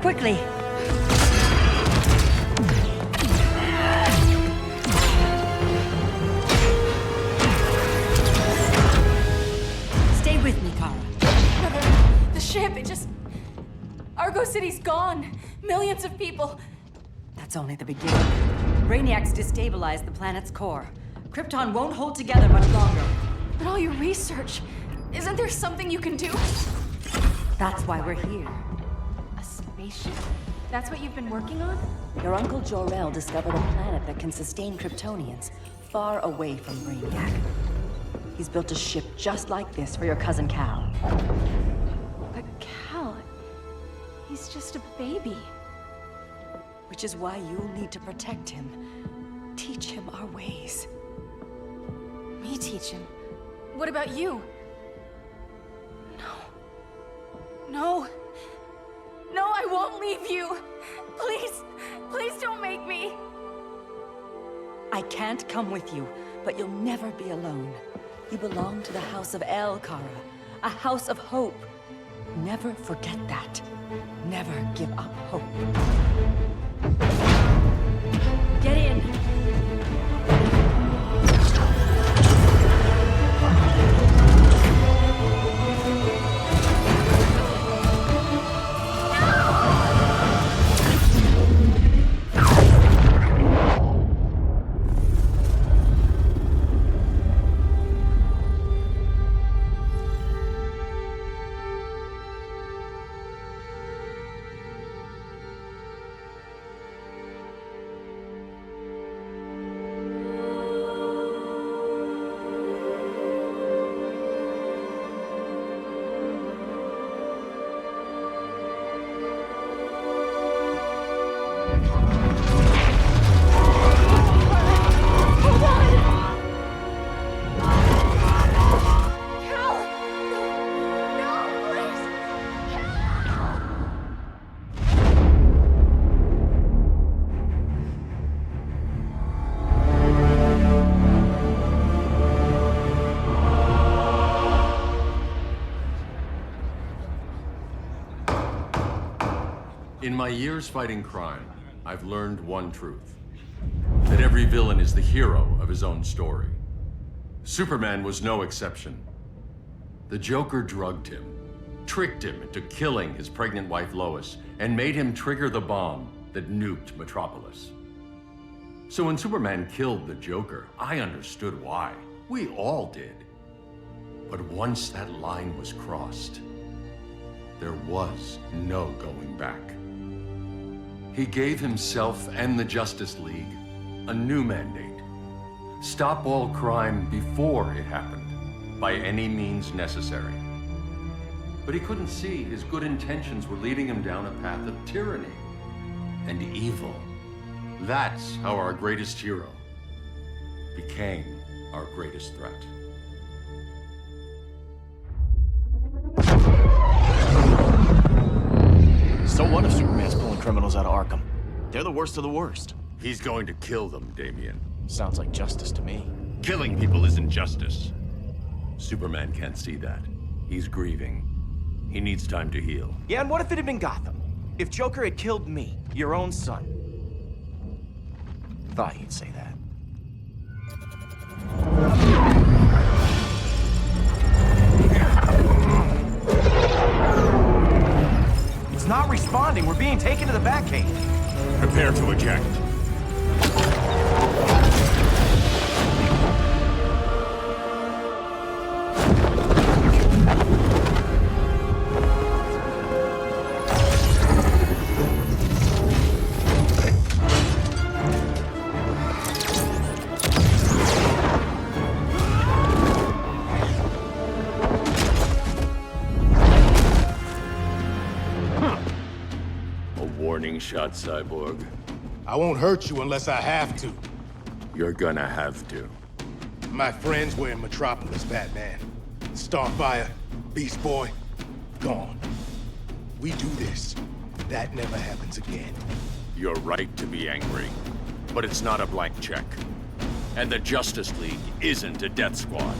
quickly. Stay with me, Kara. The ship, it just... Argo City's gone. Millions of people. That's only the beginning. Brainiac's destabilized the planet's core. Krypton won't hold together much longer. But all your research, isn't there something you can do? That's why we're here. A spaceship? That's what you've been working on? Your Uncle Jor-El discovered a planet that can sustain Kryptonians, far away from Brainiac. He's built a ship just like this for your cousin Cal. But Cal... he's just a baby. Which is why you'll need to protect him. Teach him our ways. Me teach him? What about you? No. No, I won't leave you. Please, please don't make me. I can't come with you, but you'll never be alone. You belong to the House of El, Kara. A house of hope. Never forget that. Never give up hope. Get in. In my years fighting crime, I've learned one truth. That every villain is the hero of his own story. Superman was no exception. The Joker drugged him, tricked him into killing his pregnant wife Lois, and made him trigger the bomb that nuked Metropolis. So when Superman killed the Joker, I understood why. We all did. But once that line was crossed, there was no going back. He gave himself and the Justice League a new mandate. Stop all crime before it happened, by any means necessary. But he couldn't see his good intentions were leading him down a path of tyranny and evil. That's how our greatest hero became our greatest threat. So what if Superman's pulling criminals out of Arkham? They're the worst of the worst. He's going to kill them, Damian. Sounds like justice to me. Killing people isn't justice. Superman can't see that. He's grieving. He needs time to heal. Yeah, and what if it had been Gotham? If Joker had killed me, your own son? Thought you'd say that. It's not responding. We're being taken to the Batcave. Prepare to eject. Warning shot, Cyborg. I won't hurt you unless I have to. You're gonna have to. My friends were in Metropolis, Batman. Starfire, Beast Boy, gone. We do this. That never happens again. You're right to be angry, but it's not a blank check. And the Justice League isn't a death squad.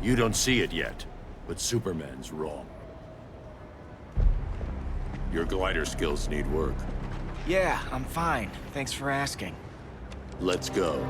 You don't see it yet, but Superman's wrong. Your glider skills need work. Yeah, I'm fine. Thanks for asking. Let's go.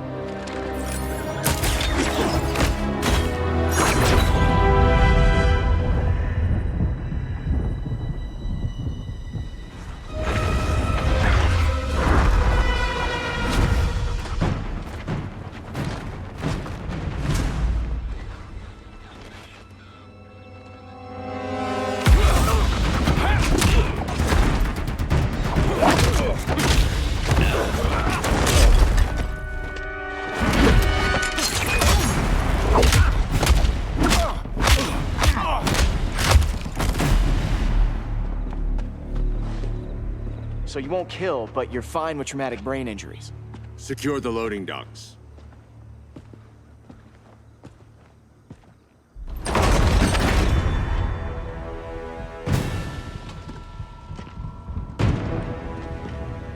So you won't kill, but you're fine with traumatic brain injuries. Secure the loading docks.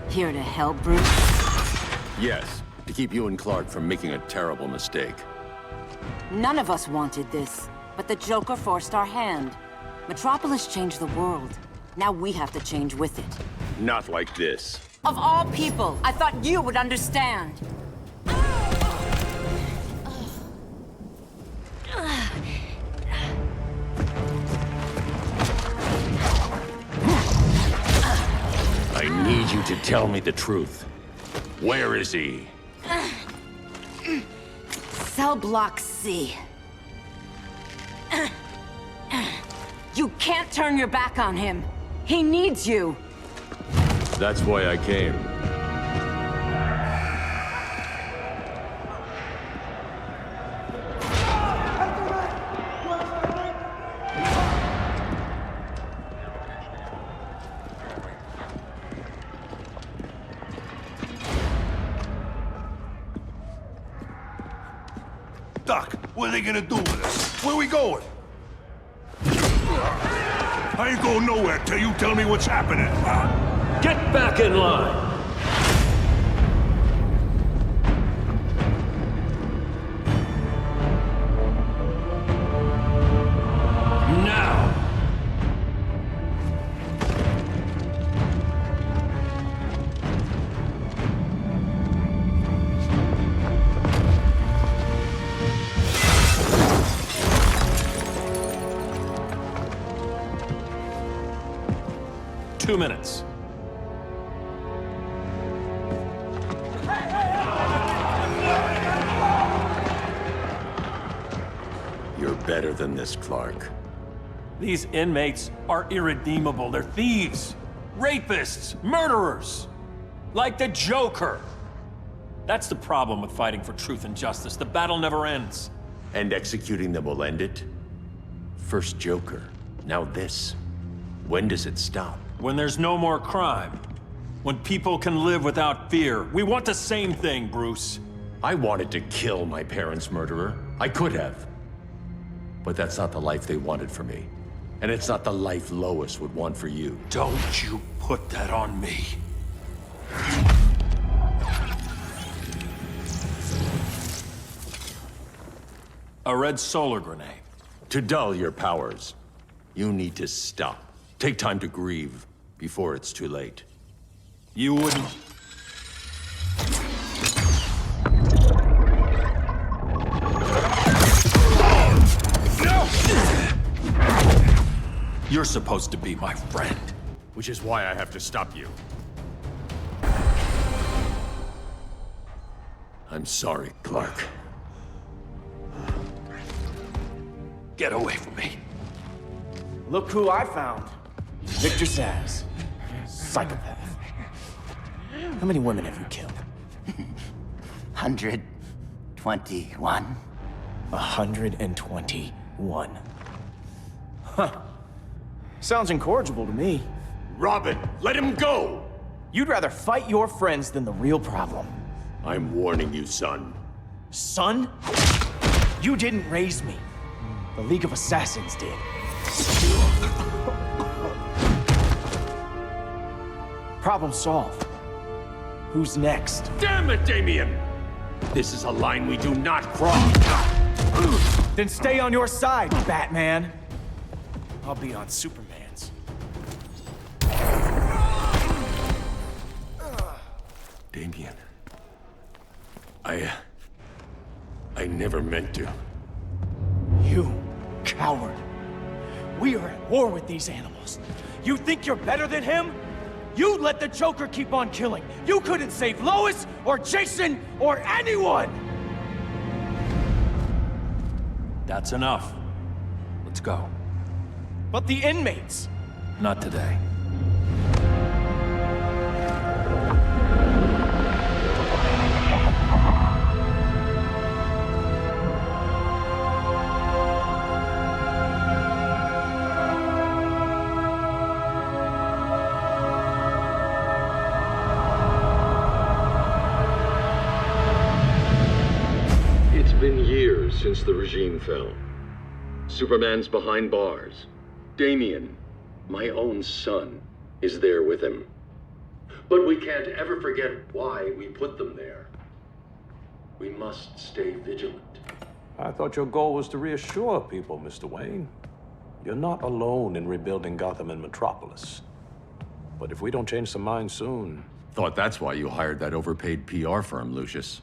Here to help, Bruce? Yes, to keep you and Clark from making a terrible mistake. None of us wanted this, but the Joker forced our hand. Metropolis changed the world. Now we have to change with it. Not like this. Of all people, I thought you would understand. I need you to tell me the truth. Where is he? Cell block C. You can't turn your back on him. He needs you. That's why I came. Doc, what are they gonna do with us? Where we going? I ain't going nowhere till you tell me what's happening. Get back in line! Now! 2 minutes. You're better than this, Clark. These inmates are irredeemable. They're thieves, rapists, murderers. Like the Joker. That's the problem with fighting for truth and justice. The battle never ends. And executing them will end it? First Joker, now this. When does it stop? When there's no more crime. When people can live without fear. We want the same thing, Bruce. I wanted to kill my parents' murderer. I could have. But that's not the life they wanted for me. And it's not the life Lois would want for you. Don't you put that on me. A red solar grenade. To dull your powers, you need to stop. Take time to grieve before it's too late. You wouldn't... You're supposed to be my friend. Which is why I have to stop you. I'm sorry, Clark. Get away from me. Look who I found. Victor Zsasz. Psychopath. How many women have you killed? 121. 121. Huh. Sounds incorrigible to me. Robin, let him go! You'd rather fight your friends than the real problem. I'm warning you, son. Son? You didn't raise me. The League of Assassins did. Problem solved. Who's next? Damn it, Damien! This is a line we do not cross. Then stay on your side, Batman. I'll be on Superman's. Damien. I never meant to. You coward. We are at war with these animals. You think you're better than him? You let the Joker keep on killing. You couldn't save Lois, or Jason, or anyone! That's enough. Let's go. But the inmates! Not today. It's been years since the regime fell. Superman's behind bars. Damien, my own son, is there with him. But we can't ever forget why we put them there. We must stay vigilant. I thought your goal was to reassure people, Mr. Wayne. You're not alone in rebuilding Gotham and Metropolis. But if we don't change some minds soon... Thought that's why you hired that overpaid PR firm, Lucius.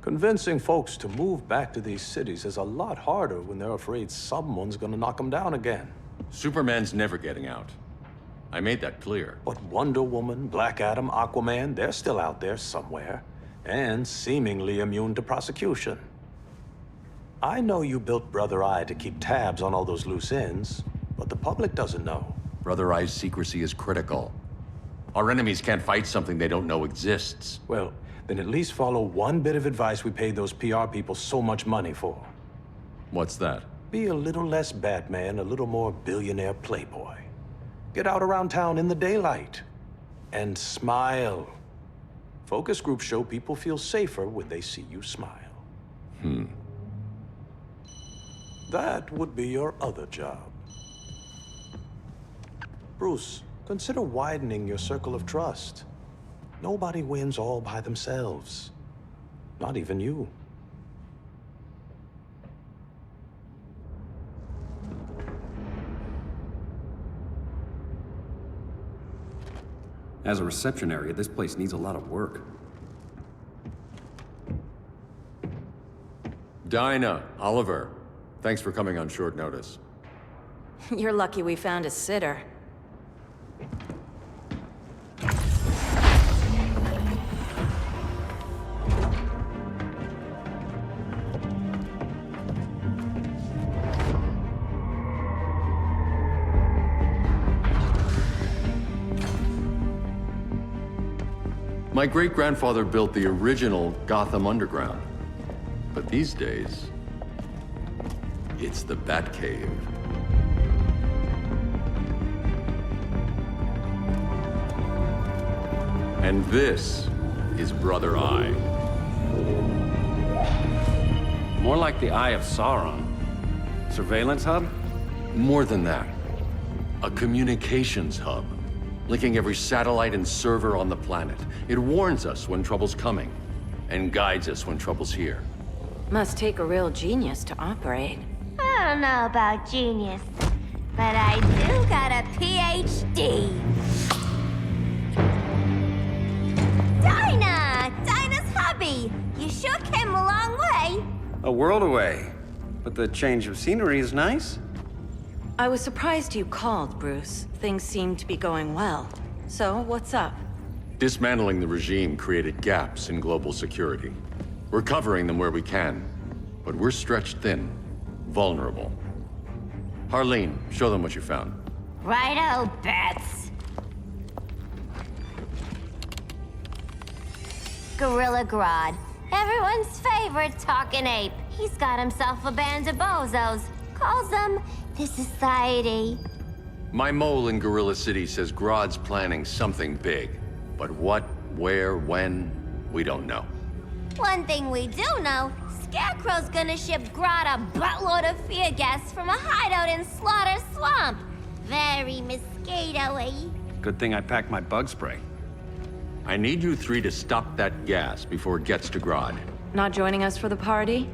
Convincing folks to move back to these cities is a lot harder when they're afraid someone's gonna knock them down again. Superman's never getting out. I made that clear. But Wonder Woman, Black Adam, Aquaman, they're still out there somewhere, and seemingly immune to prosecution. I know you built Brother Eye to keep tabs on all those loose ends, but the public doesn't know. Brother Eye's secrecy is critical. Our enemies can't fight something they don't know exists. Well, then at least follow one bit of advice we paid those PR people so much money for. What's that? Be a little less Batman, a little more billionaire playboy. Get out around town in the daylight. And smile. Focus groups show people feel safer when they see you smile. That would be your other job. Bruce, consider widening your circle of trust. Nobody wins all by themselves. Not even you. As a reception area, this place needs a lot of work. Dinah, Oliver, thanks for coming on short notice. You're lucky we found a sitter. My great-grandfather built the original Gotham Underground. But these days, it's the Batcave. And this is Brother Eye. More like the Eye of Sauron. Surveillance hub? More than that. A communications hub, linking every satellite and server on the planet. It warns us when trouble's coming, and guides us when trouble's here. Must take a real genius to operate. I don't know about genius, but I do got a PhD. Dinah's hubby. You sure came a long way. A world away. But the change of scenery is nice. I was surprised you called, Bruce. Things seem to be going well. So, what's up? Dismantling the regime created gaps in global security. We're covering them where we can, but we're stretched thin, vulnerable. Harleen, show them what you found. Righto, Bats. Gorilla Grodd. Everyone's favorite talking ape. He's got himself a band of bozos. Calls them the Society. My mole in Gorilla City says Grodd's planning something big. But what, where, when, we don't know. One thing we do know, Scarecrow's gonna ship Grodd a buttload of fear gas from a hideout in Slaughter Swamp. Very mosquito-y. Good thing I packed my bug spray. I need you three to stop that gas before it gets to Grodd. Not joining us for the party?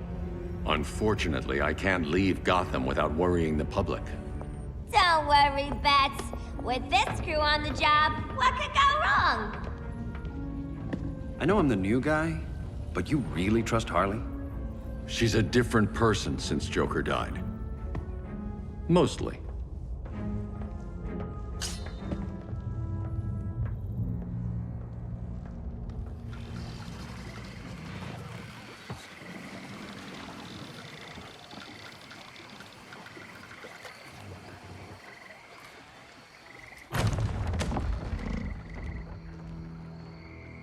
Unfortunately, I can't leave Gotham without worrying the public. Don't worry, Bats. With this crew on the job, what could go wrong? I know I'm the new guy, but you really trust Harley? She's a different person since Joker died. Mostly.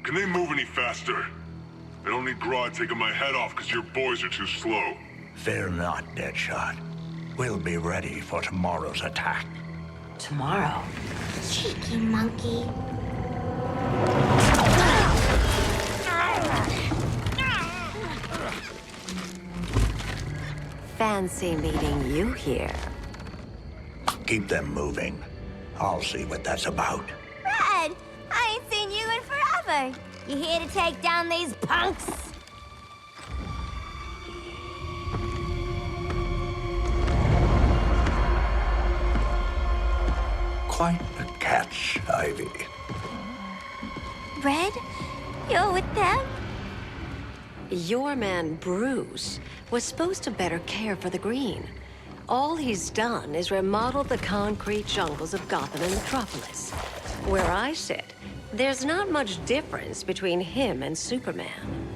Can they move any faster? I don't need Grodd taking my head off because your boys are too slow. Fear not, Deadshot. We'll be ready for tomorrow's attack. Tomorrow? Cheeky monkey. Fancy meeting you here. Keep them moving. I'll see what that's about. Red, I ain't seen you in forever. You here to take down these punks? Quite the catch, Ivy. Red, you're with them? Your man, Bruce, was supposed to better care for the Green. All he's done is remodel the concrete jungles of Gotham and Metropolis. Where I sit, there's not much difference between him and Superman.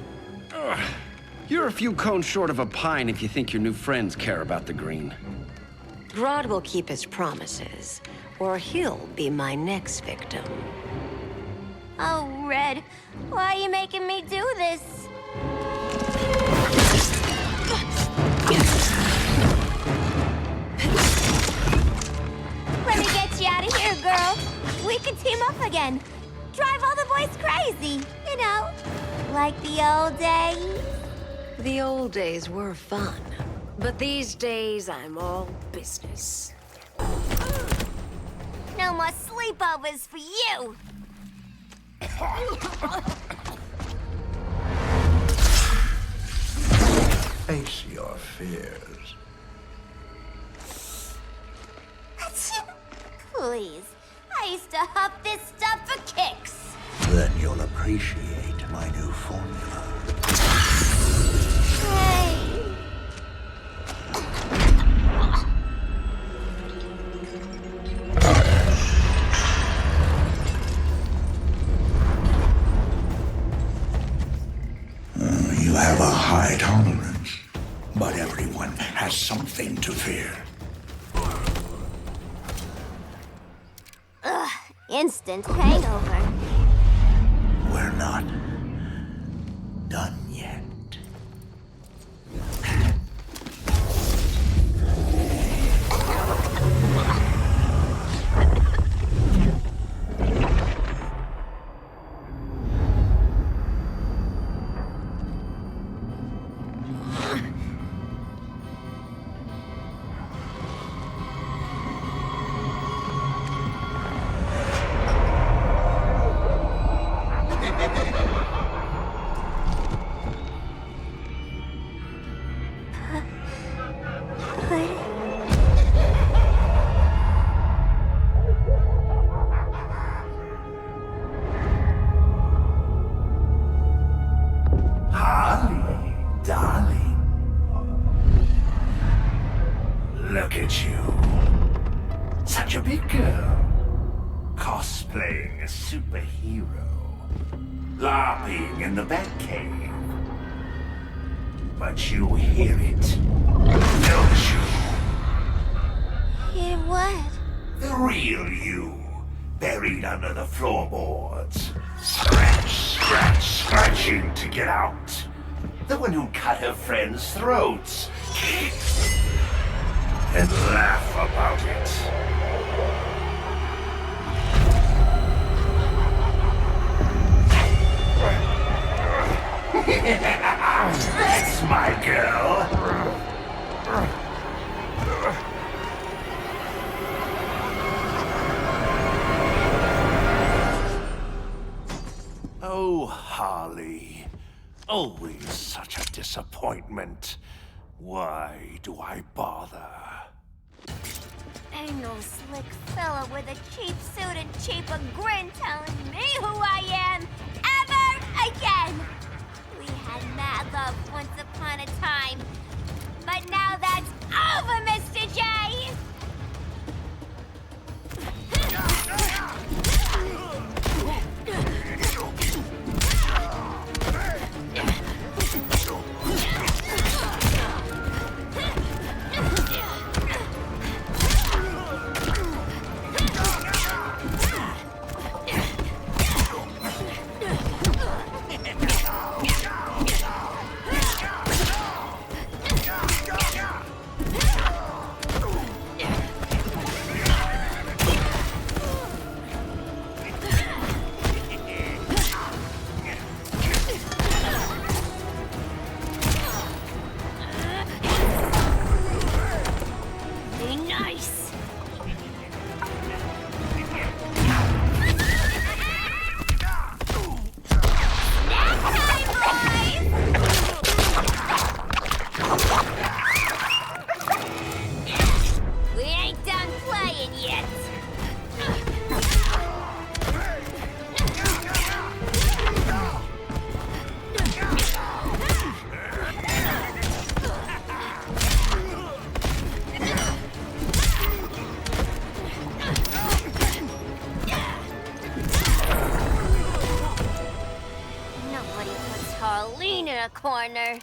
You're a few cones short of a pine if you think your new friends care about the Green. Grodd will keep his promises, or he'll be my next victim. Oh, Red, why are you making me do this? Let me get you out of here, girl. We can team up again. Drive all the boys crazy, you know, like the old days. The old days were fun, but these days I'm all business. No more sleepovers for you. Face your fears. Please, I used to huff this stuff for kicks. Then you'll appreciate my new formula. Hey. You have a high tolerance, but everyone has something to fear. Ugh, instant hangover. We're not done yet. Look at you. Such a big girl. Cosplaying a superhero. LARPing in the Batcave. But you hear it, don't you? Hear what? The real you, buried under the floorboards. Scratch, scratch, scratching to get out. The one who cut her friends' throats. And laugh about it. That's my girl. Oh, Harley. Always such a disappointment. Why do I bother? Ain't no slick fella with a cheap suit and cheaper grin telling me who I am ever again! We had mad love once upon a time, but now that's over, Mr. J! Corner.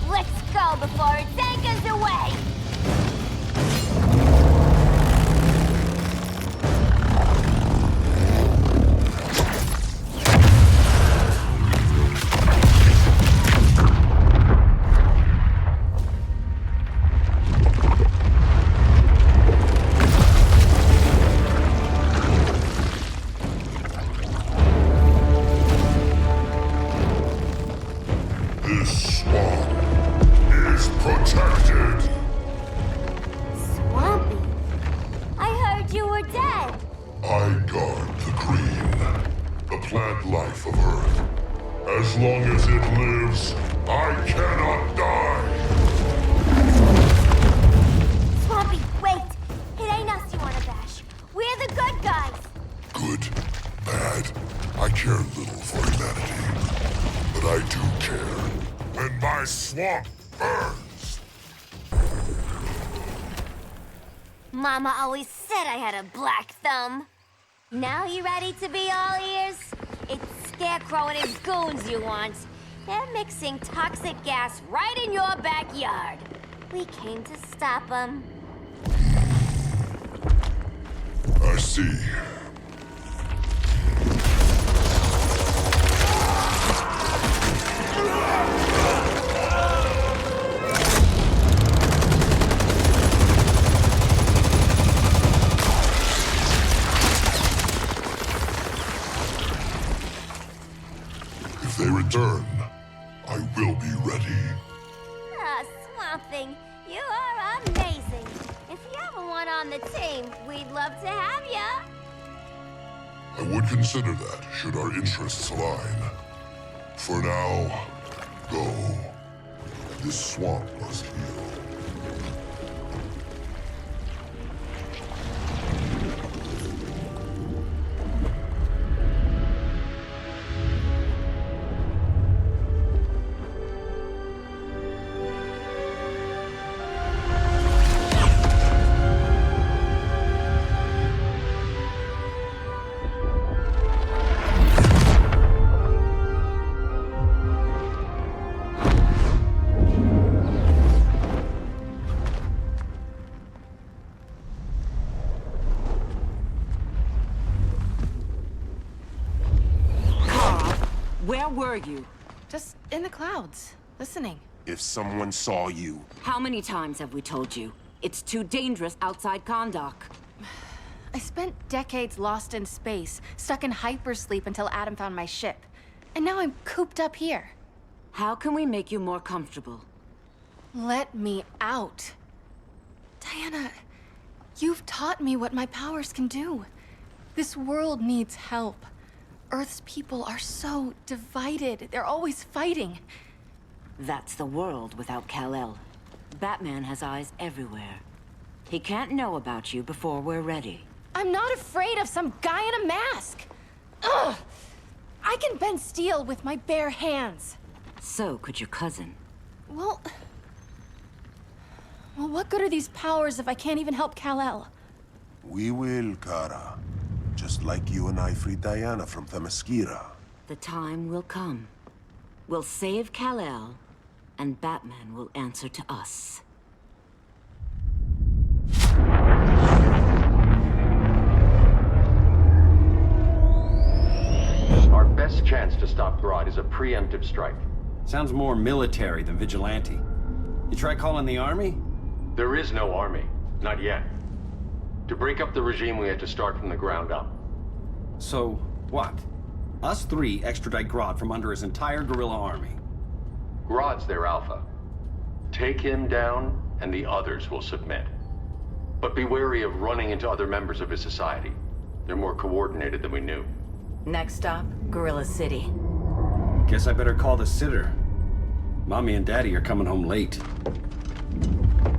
Let's go before it takes us away! This swamp is protected. Swampy? I heard you were dead. I guard the green, the plant life of Earth. As long as it lives, I cannot die. Swampy, wait! It ain't us you wanna bash. We're the good guys. Good, bad, I care little for humanity. But I do care when my swamp burns. Mama always said I had a black thumb. Now you ready to be all ears? It's Scarecrow and his goons you want. They're mixing toxic gas right in your backyard. We came to stop them. I see. If they return, I will be ready. Ah, Swamp Thing, you are amazing. If you ever want on the team, we'd love to have ya. I would consider that, should our interests align. For now, go. This swamp must heal. Where were you? Just in the clouds, listening. If someone saw you... How many times have we told you? It's too dangerous outside Kondak. I spent decades lost in space, stuck in hypersleep until Adam found my ship. And now I'm cooped up here. How can we make you more comfortable? Let me out. Diana, you've taught me what my powers can do. This world needs help. Earth's people are so divided. They're always fighting. That's the world without Kal-El. Batman has eyes everywhere. He can't know about you before we're ready. I'm not afraid of some guy in a mask. Ugh! I can bend steel with my bare hands. So could your cousin. Well, what good are these powers if I can't even help Kal-El? We will, Kara. Just like you and I freed Diana from Themyscira. The time will come. We'll save Kal-El, and Batman will answer to us. Our best chance to stop Grodd is a preemptive strike. Sounds more military than vigilante. You try calling the army? There is no army. Not yet. To break up the regime, we had to start from the ground up. So, what? Us three extradite Grodd from under his entire guerrilla army. Grodd's their alpha. Take him down, and the others will submit. But be wary of running into other members of his society. They're more coordinated than we knew. Next stop, Gorilla City. Guess I better call the sitter. Mommy and Daddy are coming home late.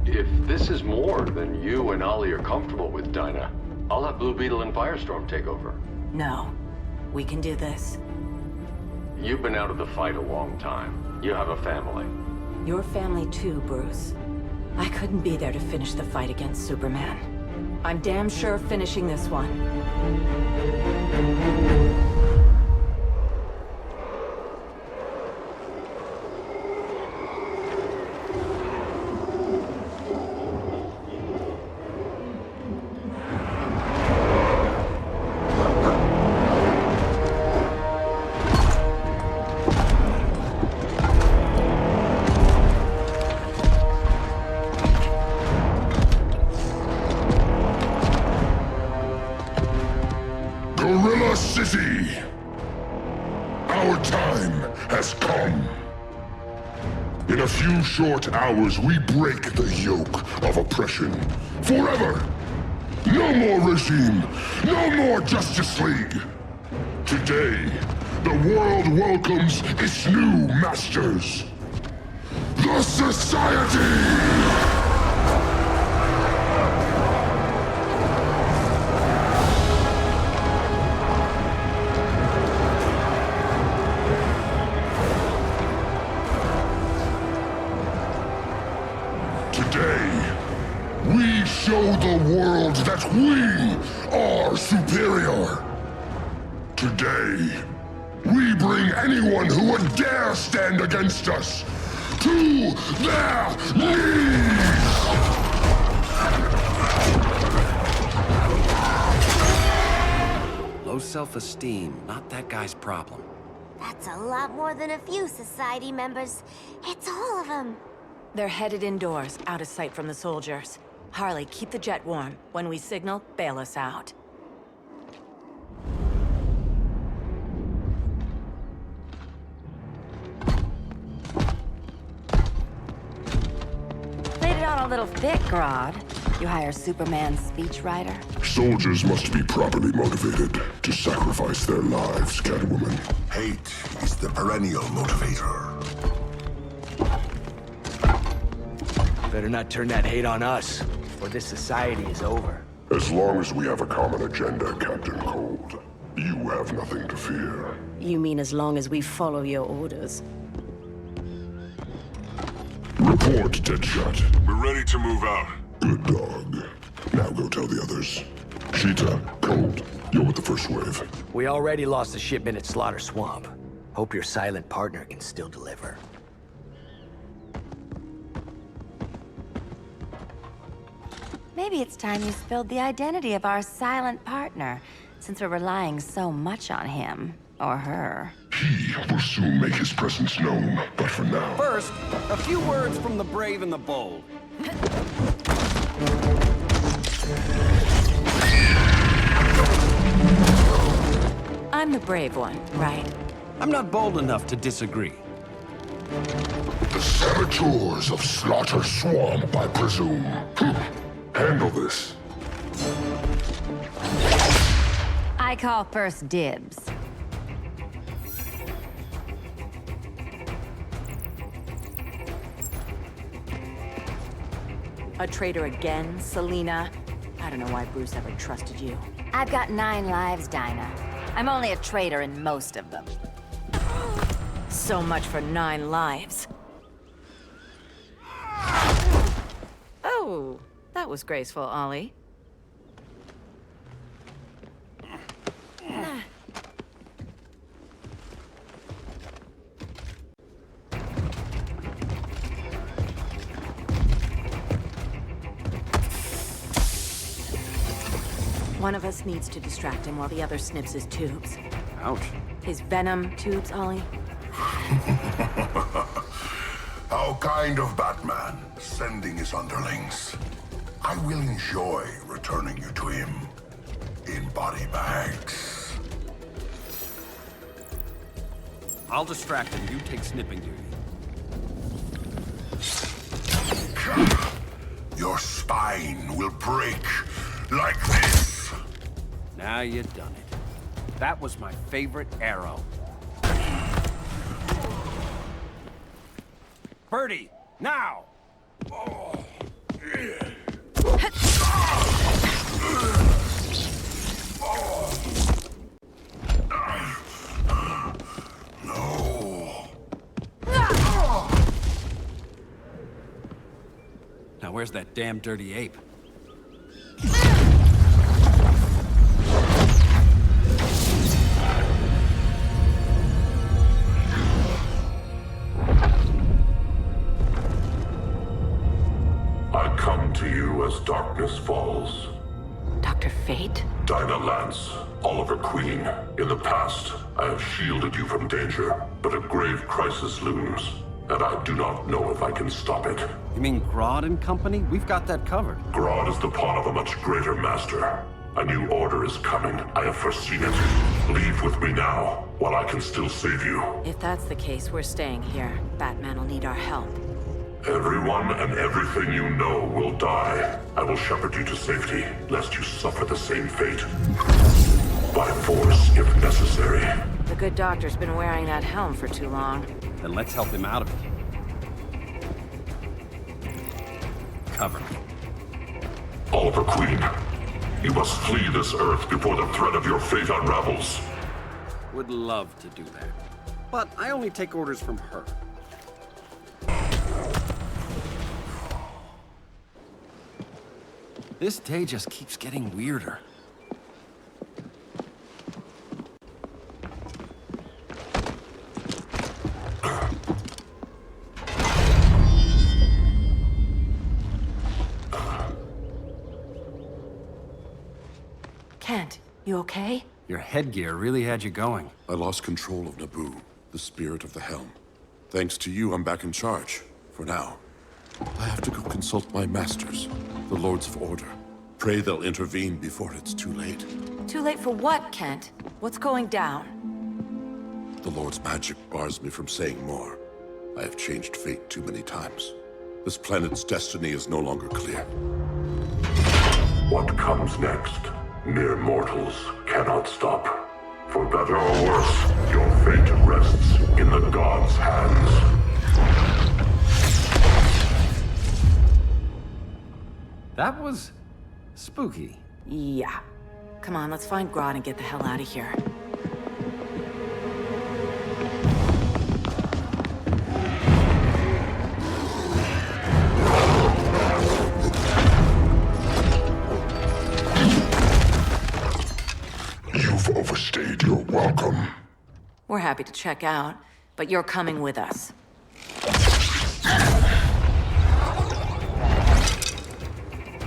If this is more than you and Ollie are comfortable with, Dinah, I'll have Blue Beetle and Firestorm take over. No. We can do this. You've been out of the fight a long time. You have a family. Your family too, Bruce. I couldn't be there to finish the fight against Superman. I'm damn sure finishing this one. Gorilla City! Our time has come. In a few short hours, we break the yoke of oppression. Forever! No more regime! No more Justice League! Today, the world welcomes its new masters. The Society! Today, we show the world that we are superior. Today, we bring anyone who would dare stand against us to their knees! Low self-esteem, not that guy's problem. That's a lot more than a few society members. It's all of them. They're headed indoors, out of sight from the soldiers. Harley, keep the jet warm. When we signal, bail us out. Played it on a little thick, Grodd. You hire Superman's speechwriter? Soldiers must be properly motivated to sacrifice their lives, Catwoman. Hate is the perennial motivator. Better not turn that hate on us, or this society is over. As long as we have a common agenda, Captain Cold, you have nothing to fear. You mean as long as we follow your orders? Report, Deadshot. We're ready to move out. Good dog. Now go tell the others. Cheetah, Cold, you're with the first wave. We already lost a shipment at Slaughter Swamp. Hope your silent partner can still deliver. Maybe it's time you spilled the identity of our silent partner, since we're relying so much on him. Or her. He will soon make his presence known, but for now... First, a few words from the brave and the bold. I'm the brave one, right? I'm not bold enough to disagree. The saboteurs of Slaughter Swamp, I presume. Handle this. I call first dibs. A traitor again, Selina? I I don't know why Bruce ever trusted you. I've got 9 lives, Dinah. I'm only a traitor in most of them. So much for 9 lives. Oh, that was graceful, Ollie. One of us needs to distract him while the other snips his tubes. Ouch. His venom tubes, Ollie. How kind of Batman, sending his underlings. I will enjoy returning you to him in body bags. I'll distract him. You take snipping duty. Your spine will break like this. Now you done it. That was my favorite arrow. Birdie, now! No. Now where's that damn dirty ape? I come to you as darkness falls. Dr. Fate? Dinah Lance, Oliver Queen. In the past, I have shielded you from danger, but a grave crisis looms, and I do not know if I can stop it. You mean Grodd and company? We've got that covered. Grodd is the pawn of a much greater master. A new order is coming. I have foreseen it. Leave with me now, while I can still save you. If that's the case, we're staying here. Batman will need our help. Everyone and everything you know will die. I will shepherd you to safety, lest you suffer the same fate. By force, if necessary. The good doctor's been wearing that helm for too long. Then let's help him out of it. Cover me. Oliver Queen, you must flee this Earth before the threat of your fate unravels. Would love to do that. But I only take orders from her. This day just keeps getting weirder. Kent, you okay? Your headgear really had you going. I lost control of Naboo, the spirit of the helm. Thanks to you, I'm back in charge. For now. I have to go consult my masters, the Lords of Order. Pray they'll intervene before it's too late. Too late for what, Kent? What's going down? The Lord's magic bars me from saying more. I have changed fate too many times. This planet's destiny is no longer clear. What comes next, mere mortals cannot stop. For better or worse, your fate rests in the gods' hands. That was spooky. Yeah. Come on, let's find Grodd and get the hell out of here. You've overstayed your welcome. We're happy to check out, but you're coming with us.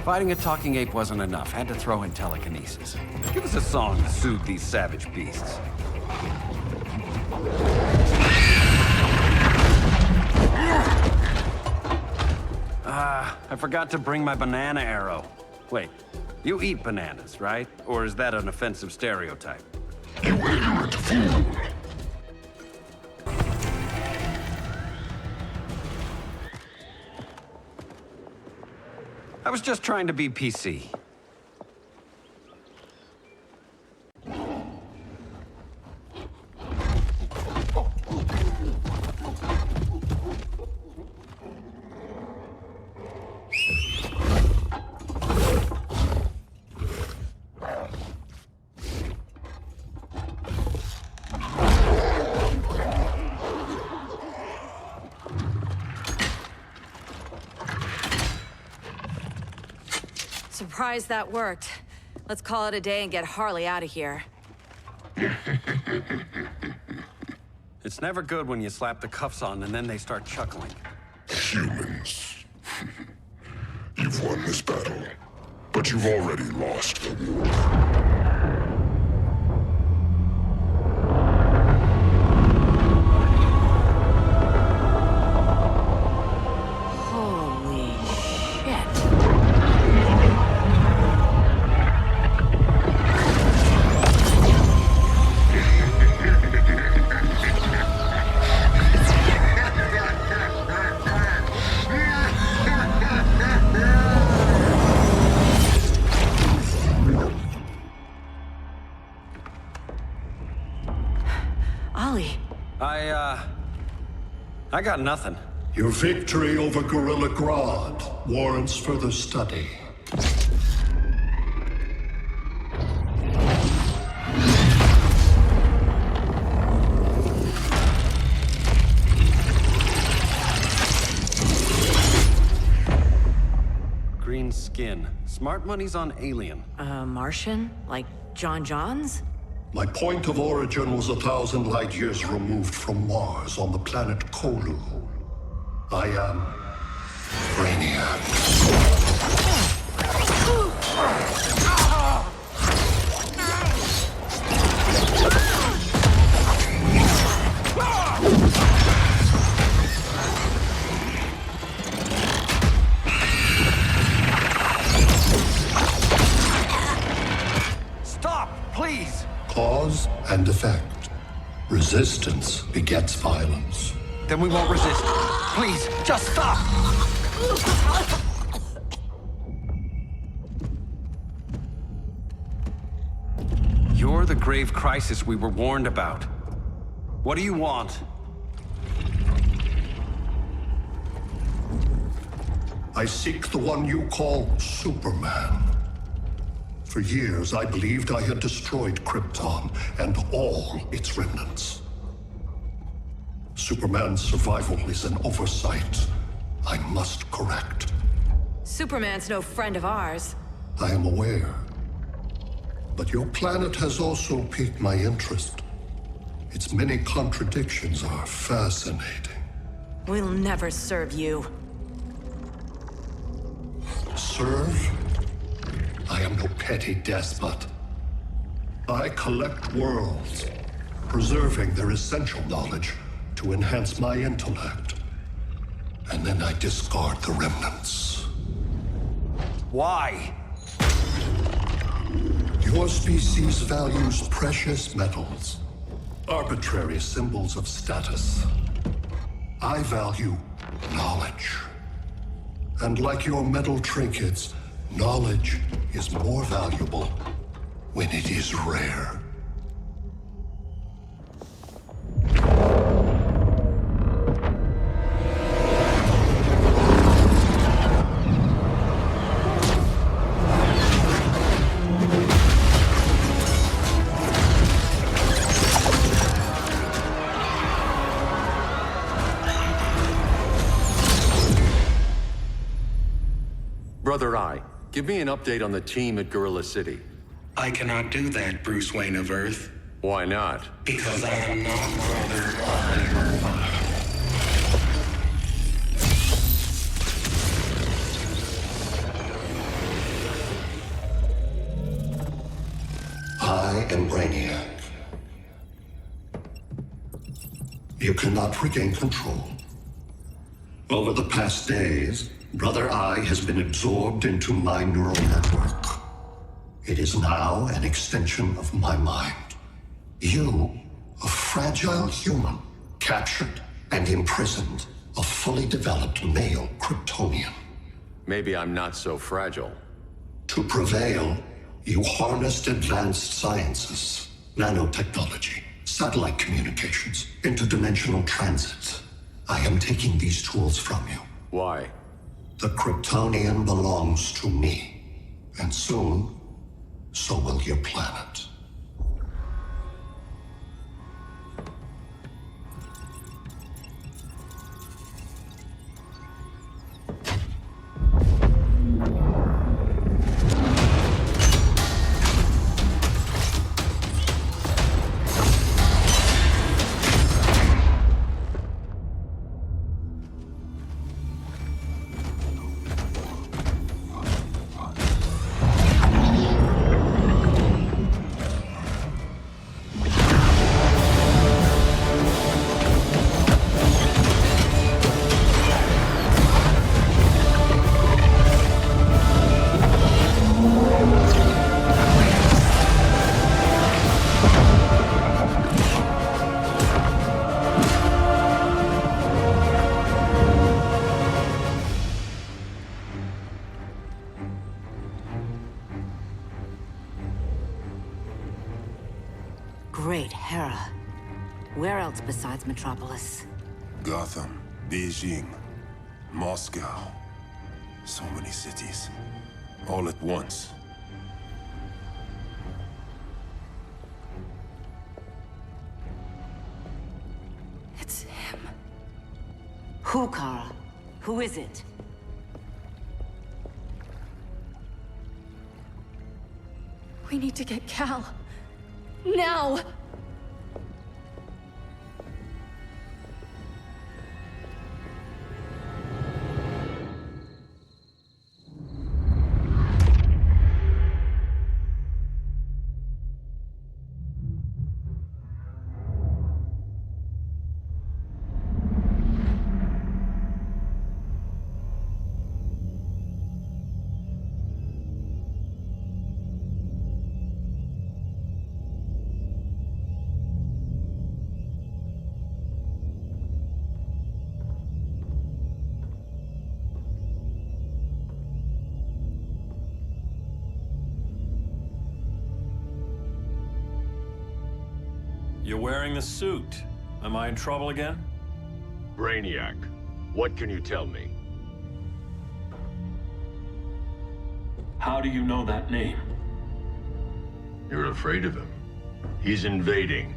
Fighting a talking ape wasn't enough. Had to throw in telekinesis. Give us a song to soothe these savage beasts. I forgot to bring my banana arrow. Wait, you eat bananas, right? Or is that an offensive stereotype? You ignorant fool! I was just trying to be PC. Surprised that worked. Let's call it a day and get Harley out of here. It's never good when you slap the cuffs on and then they start chuckling. Humans. You've won this battle, but you've already lost the war. I got nothing. Your victory over Gorilla Grodd warrants further study. Green skin. Smart money's on alien. Martian? Like John Johns? My point of origin was 1,000 light years removed from Mars on the planet Kolu. I am Brainiac. Stop, please! Cause and effect. Resistance begets violence. Then we won't resist. Please, just stop! You're the grave crisis we were warned about. What do you want? I seek the one you call Superman. For years, I believed I had destroyed Krypton and all its remnants. Superman's survival is an oversight I must correct. Superman's no friend of ours. I am aware. But your planet has also piqued my interest. Its many contradictions are fascinating. We'll never serve you. Serve? I am no petty despot. I collect worlds, preserving their essential knowledge to enhance my intellect. And then I discard the remnants. Why? Your species values precious metals, arbitrary symbols of status. I value knowledge. And like your metal trinkets, knowledge is more valuable when it is rare. Brother Eye, give me an update on the team at Gorilla City. I cannot do that, Bruce Wayne of Earth. Why not? Because I am not Brother Eye. I am Brainiac. You cannot regain control. Over the past days, Brother Eye has been absorbed into my neural network. It is now an extension of my mind. You, a fragile human, captured and imprisoned a fully developed male Kryptonian. Maybe I'm not so fragile. To prevail, you harnessed advanced sciences, nanotechnology, satellite communications, interdimensional transit. I am taking these tools from you. Why? The Kryptonian belongs to me. And soon, so will your planet. Great Hera. Where else besides Metropolis? Gotham, Beijing, Moscow. So many cities. All at once. It's him. Who, Kara? Who is it? We need to get Cal. Now! You're wearing the suit. Am I in trouble again? Brainiac, what can you tell me? How do you know that name? You're afraid of him. He's invading.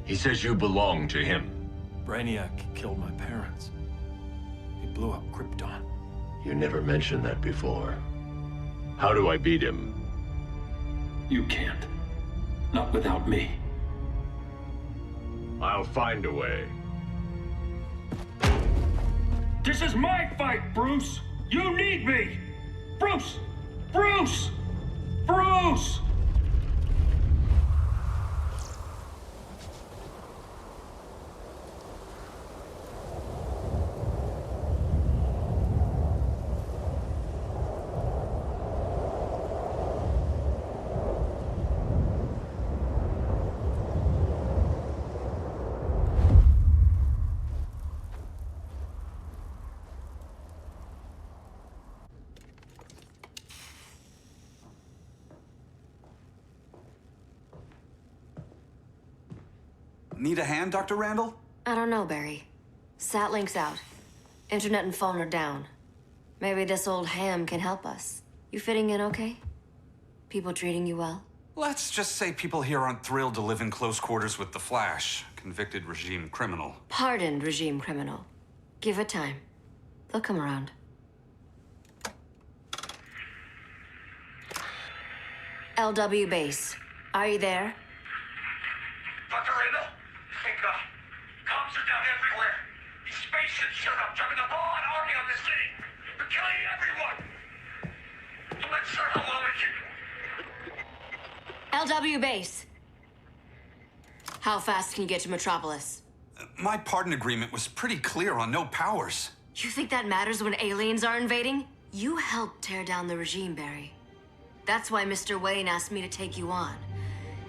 He says you belong to him. Brainiac killed my parents. He blew up Krypton. You never mentioned that before. How do I beat him? You can't. Not without me. I'll find a way. This is my fight, Bruce! You need me! Bruce! Bruce! Bruce! Need a hand, Dr. Randall? I don't know, Barry. Satlink's out. Internet and phone are down. Maybe this old ham can help us. You fitting in okay? People treating you well? Let's just say people here aren't thrilled to live in close quarters with the Flash, convicted regime criminal. Pardoned regime criminal. Give it time. They'll come around. LW base. Are you there? Dr. Randall? Thank God. Cops are down everywhere. These spaceships showed up, driving a broad army on the city. They're killing everyone. I'm not sure how long it can... LW base. How fast can you get to Metropolis? My pardon agreement was pretty clear on no powers. You think that matters when aliens are invading? You helped tear down the regime, Barry. That's why Mr. Wayne asked me to take you on.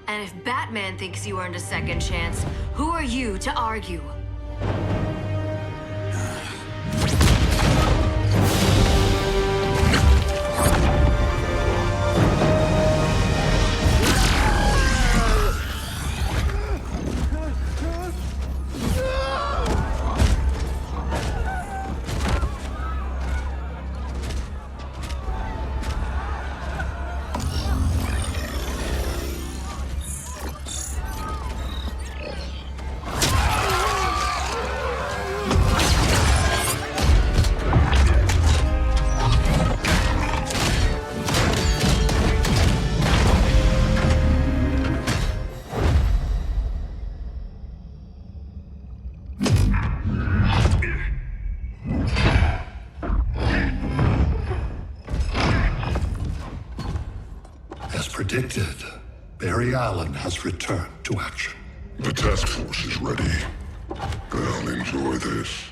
And if Batman thinks you earned a second chance, who are you to argue? Predicted, Barry Allen has returned to action. The task force is ready. I'll enjoy this.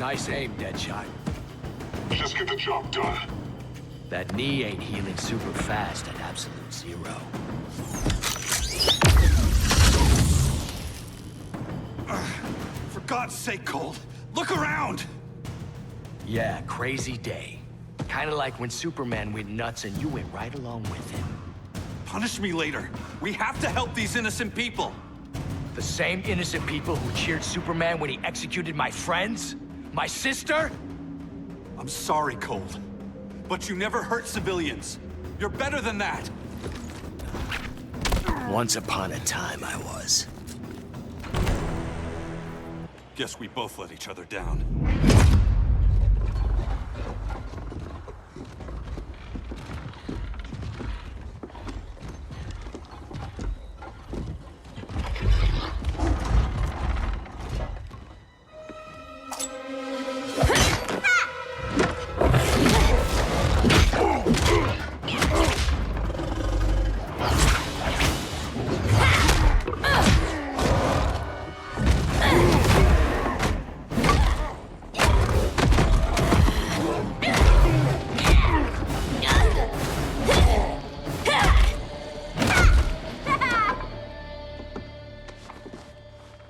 Nice aim, Deadshot. Just get the job done. That knee ain't healing super fast at absolute zero. For God's sake, Cold, look around! Yeah, crazy day. Kinda like when Superman went nuts and you went right along with him. Punish me later. We have to help these innocent people. The same innocent people who cheered Superman when he executed my friends? My sister? I'm sorry, Cold. But you never hurt civilians. You're better than that. Once upon a time, I was. Guess we both let each other down.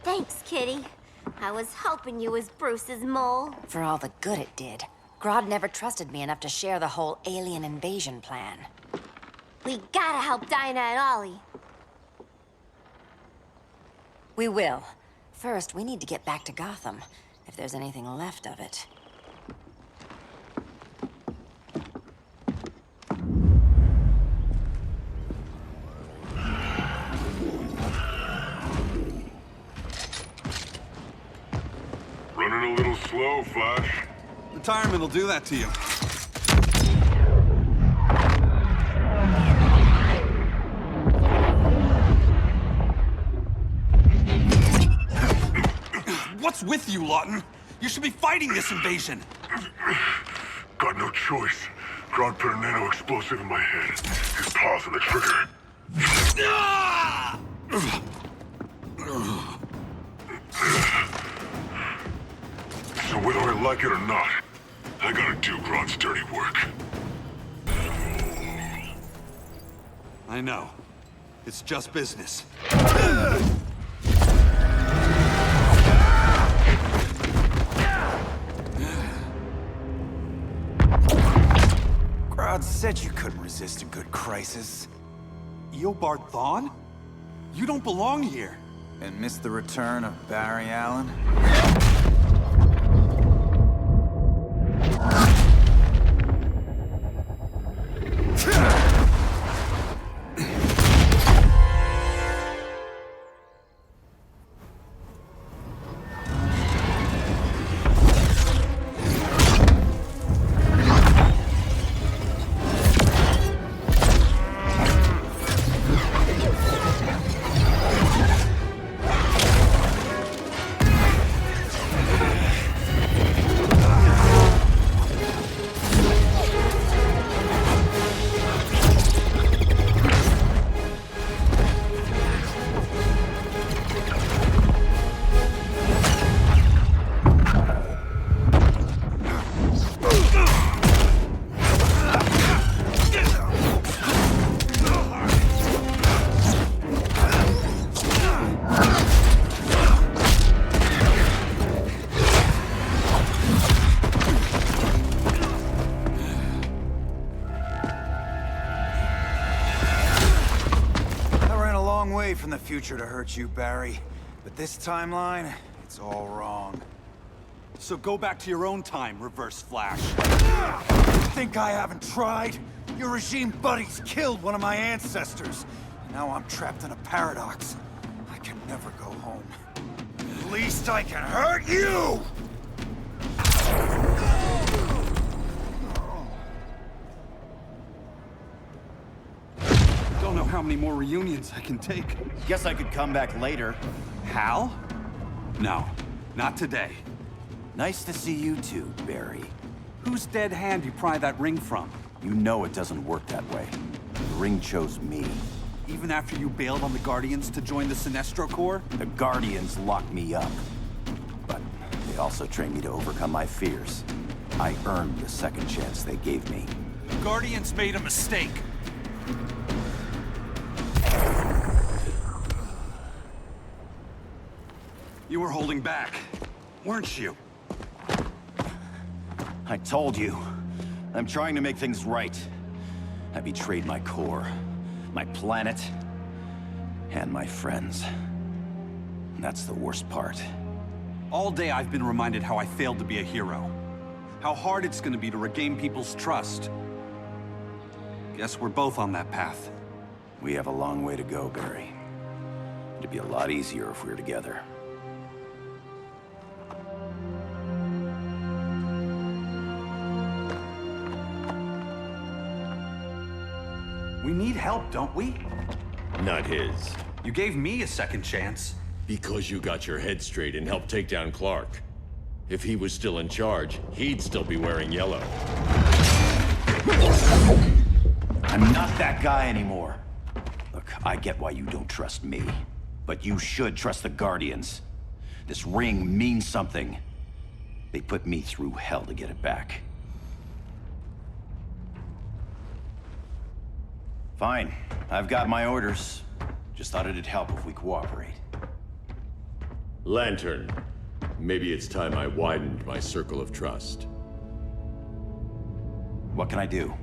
Thanks, Kitty. I was hoping you was Bruce's mole. For all the good it did. Grodd never trusted me enough to share the whole alien invasion plan. We gotta help Dinah and Ollie. We will. First, we need to get back to Gotham, if there's anything left of it. Running a little slow, Flash. Retirement will do that to you. What's with you, Lawton? You should be fighting this invasion. Got no choice. Grodd put a nano-explosive in my head. His paws on the trigger. So whether I like it or not, I gotta do Grodd's dirty work. I know. It's just business. Grodd said you couldn't resist a good crisis. Eobard Thawne? You don't belong here. And miss the return of Barry Allen? From the future to hurt you, Barry. But this timeline, it's all wrong. So go back to your own time, Reverse Flash. Think I haven't tried? Your regime buddies killed one of my ancestors. Now I'm trapped in a paradox. I can never go home. At least I can hurt you! Don't know how many more reunions I can take. Guess I could come back later. Hal? No, not today. Nice to see you too, Barry. Whose dead hand you pry that ring from? You know it doesn't work that way. The ring chose me. Even after you bailed on the Guardians to join the Sinestro Corps? The Guardians locked me up. But they They also trained me to overcome my fears. I earned the second chance they gave me. Guardians made a mistake. You were holding back, weren't you? I told you. I'm trying to make things right. I betrayed my core, my planet, and my friends. And that's the worst part. All day I've been reminded how I failed to be a hero. How hard it's gonna be to regain people's trust. Guess we're both on that path. We have a long way to go, Barry. It'd be a lot easier if we were together. We need help, don't we? Not his. You gave me a second chance. Because you got your head straight and helped take down Clark. If he was still in charge, he'd still be wearing yellow. I'm not that guy anymore. Look, I get why you don't trust me. But you should trust the Guardians. This ring means something. They put me through hell to get it back. Fine. I've got my orders. Just thought it'd help if we cooperate. Lantern. Maybe it's time I widened my circle of trust. What can I do?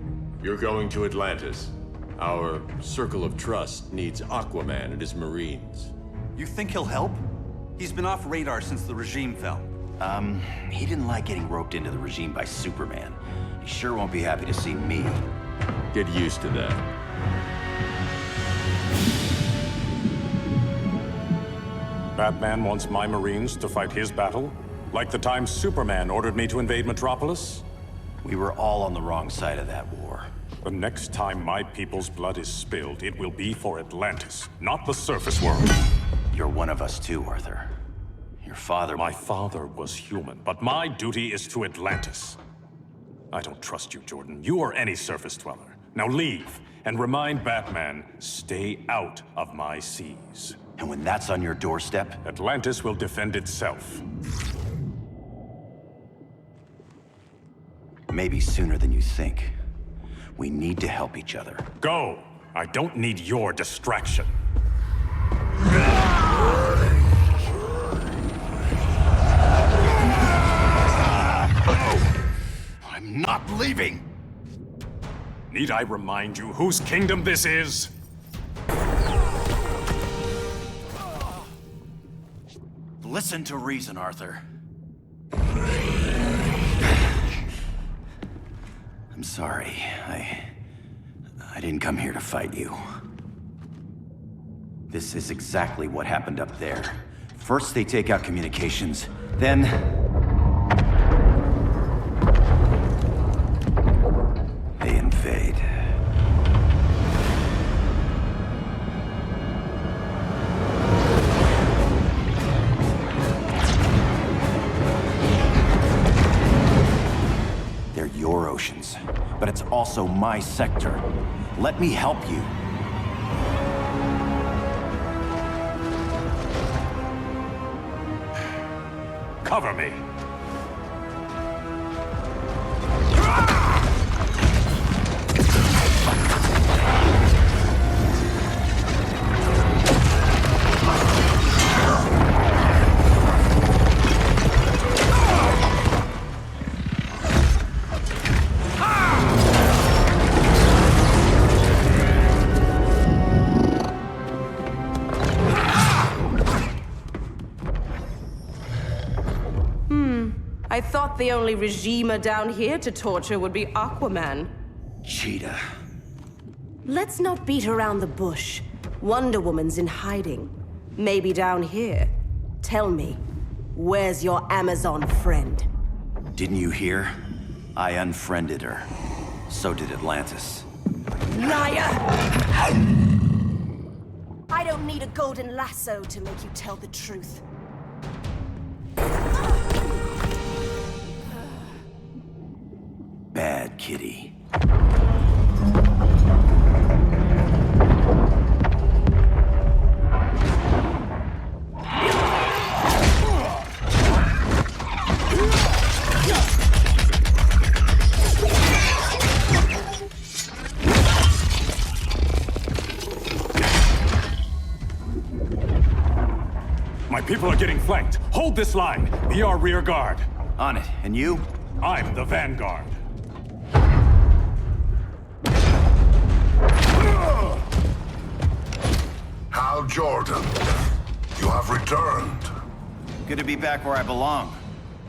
You're going to Atlantis. Our circle of trust needs Aquaman and his Marines. You think he'll help? He's been off radar since the regime fell. He didn't like getting roped into the regime by Superman. He sure won't be happy to see me. Get used to that. Batman wants my Marines to fight his battle? Like the time Superman ordered me to invade Metropolis? We were all on the wrong side of that war. The next time my people's blood is spilled, it will be for Atlantis, not the surface world. You're one of us too, Arthur. Your father... My father was human, but my duty is to Atlantis. I don't trust you, Jordan. You or any surface dweller. Now leave, and remind Batman, stay out of my seas. And when that's on your doorstep? Atlantis will defend itself. Maybe sooner than you think. We need to help each other. Go! I don't need your distraction. I'm not leaving! Need I remind you whose kingdom this is? Listen to reason, Arthur. I'm sorry. I didn't come here to fight you. This is exactly what happened up there. First they take out communications, then... they invade. They're your oceans, but it's also my sector. Let me help you. Cover me. I thought the only regimer down here to torture would be Aquaman. Cheetah. Let's not beat around the bush. Wonder Woman's in hiding. Maybe down here. Tell me, where's your Amazon friend? Didn't you hear? I unfriended her. So did Atlantis. Liar! I don't need a golden lasso to make you tell the truth. Bad kitty. people are getting flanked. Hold this line. Be our rear guard. On it. And you? I'm the vanguard. Hal Jordan, you have returned. Good to be back where I belong.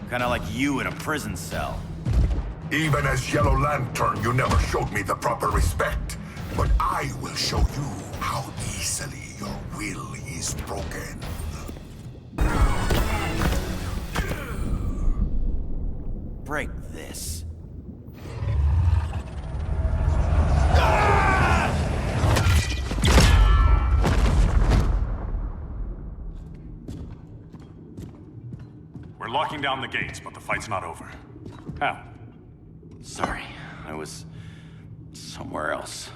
Kinda like you in a prison cell. Even as Yellow Lantern, you never showed me the proper respect. But I will show you how easily your will is broken. Break this. We're locking down the gates, but the fight's not over. Hal. Sorry, I was somewhere else.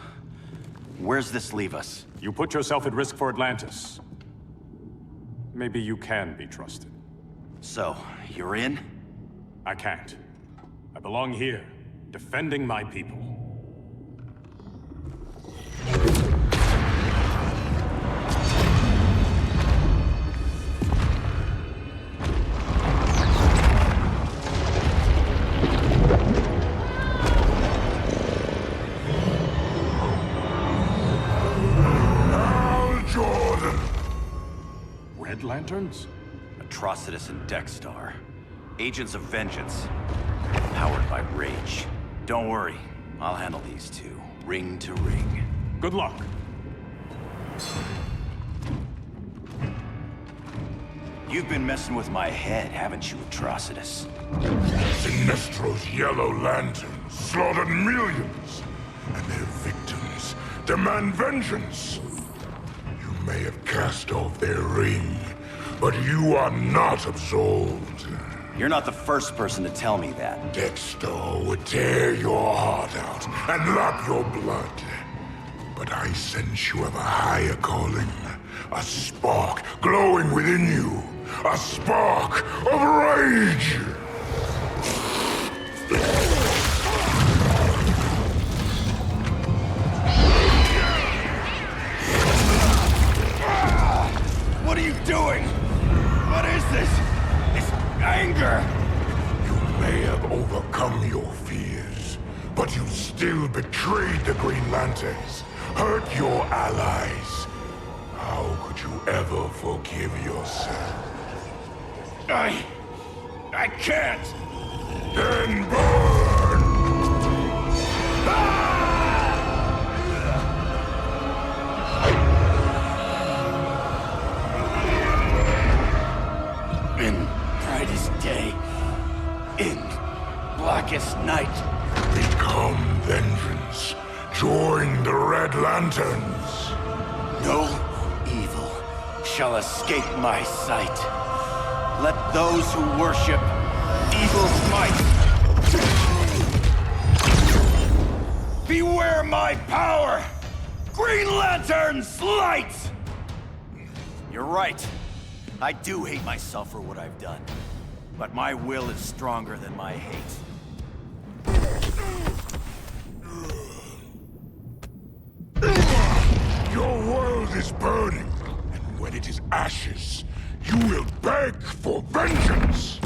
Where's this leave us? You put yourself at risk for Atlantis. Maybe you can be trusted. So, you're in? I can't. I belong here, defending my people. Red Lanterns? Atrocitus and Dexstar. Agents of Vengeance. Powered by rage. Don't worry, I'll handle these two, ring to ring. Good luck. You've been messing with my head, haven't you, Atrocitus? Sinestro's Yellow Lanterns slaughtered millions, and their victims demand vengeance. You may have cast off their ring, but you are not absolved. You're not the first person to tell me that. Dexter would tear your heart out and lap your blood. But I sense you have a higher calling. A spark glowing within you. A spark of rage! What are you doing? What is this? It's anger! You may have overcome your fears, but you still betrayed the Green Lanterns, hurt your allies. How could you ever forgive yourself? I can't! Then burn! In brightest day, in blackest night. Become vengeance. Join the Red Lanterns. No evil shall escape my sight. Let those who worship evil's might beware my power! Green Lantern's light! You're right. I do hate myself for what I've done. But my will is stronger than my hate. Your world is burning, and when it is ashes, you will beg for vengeance!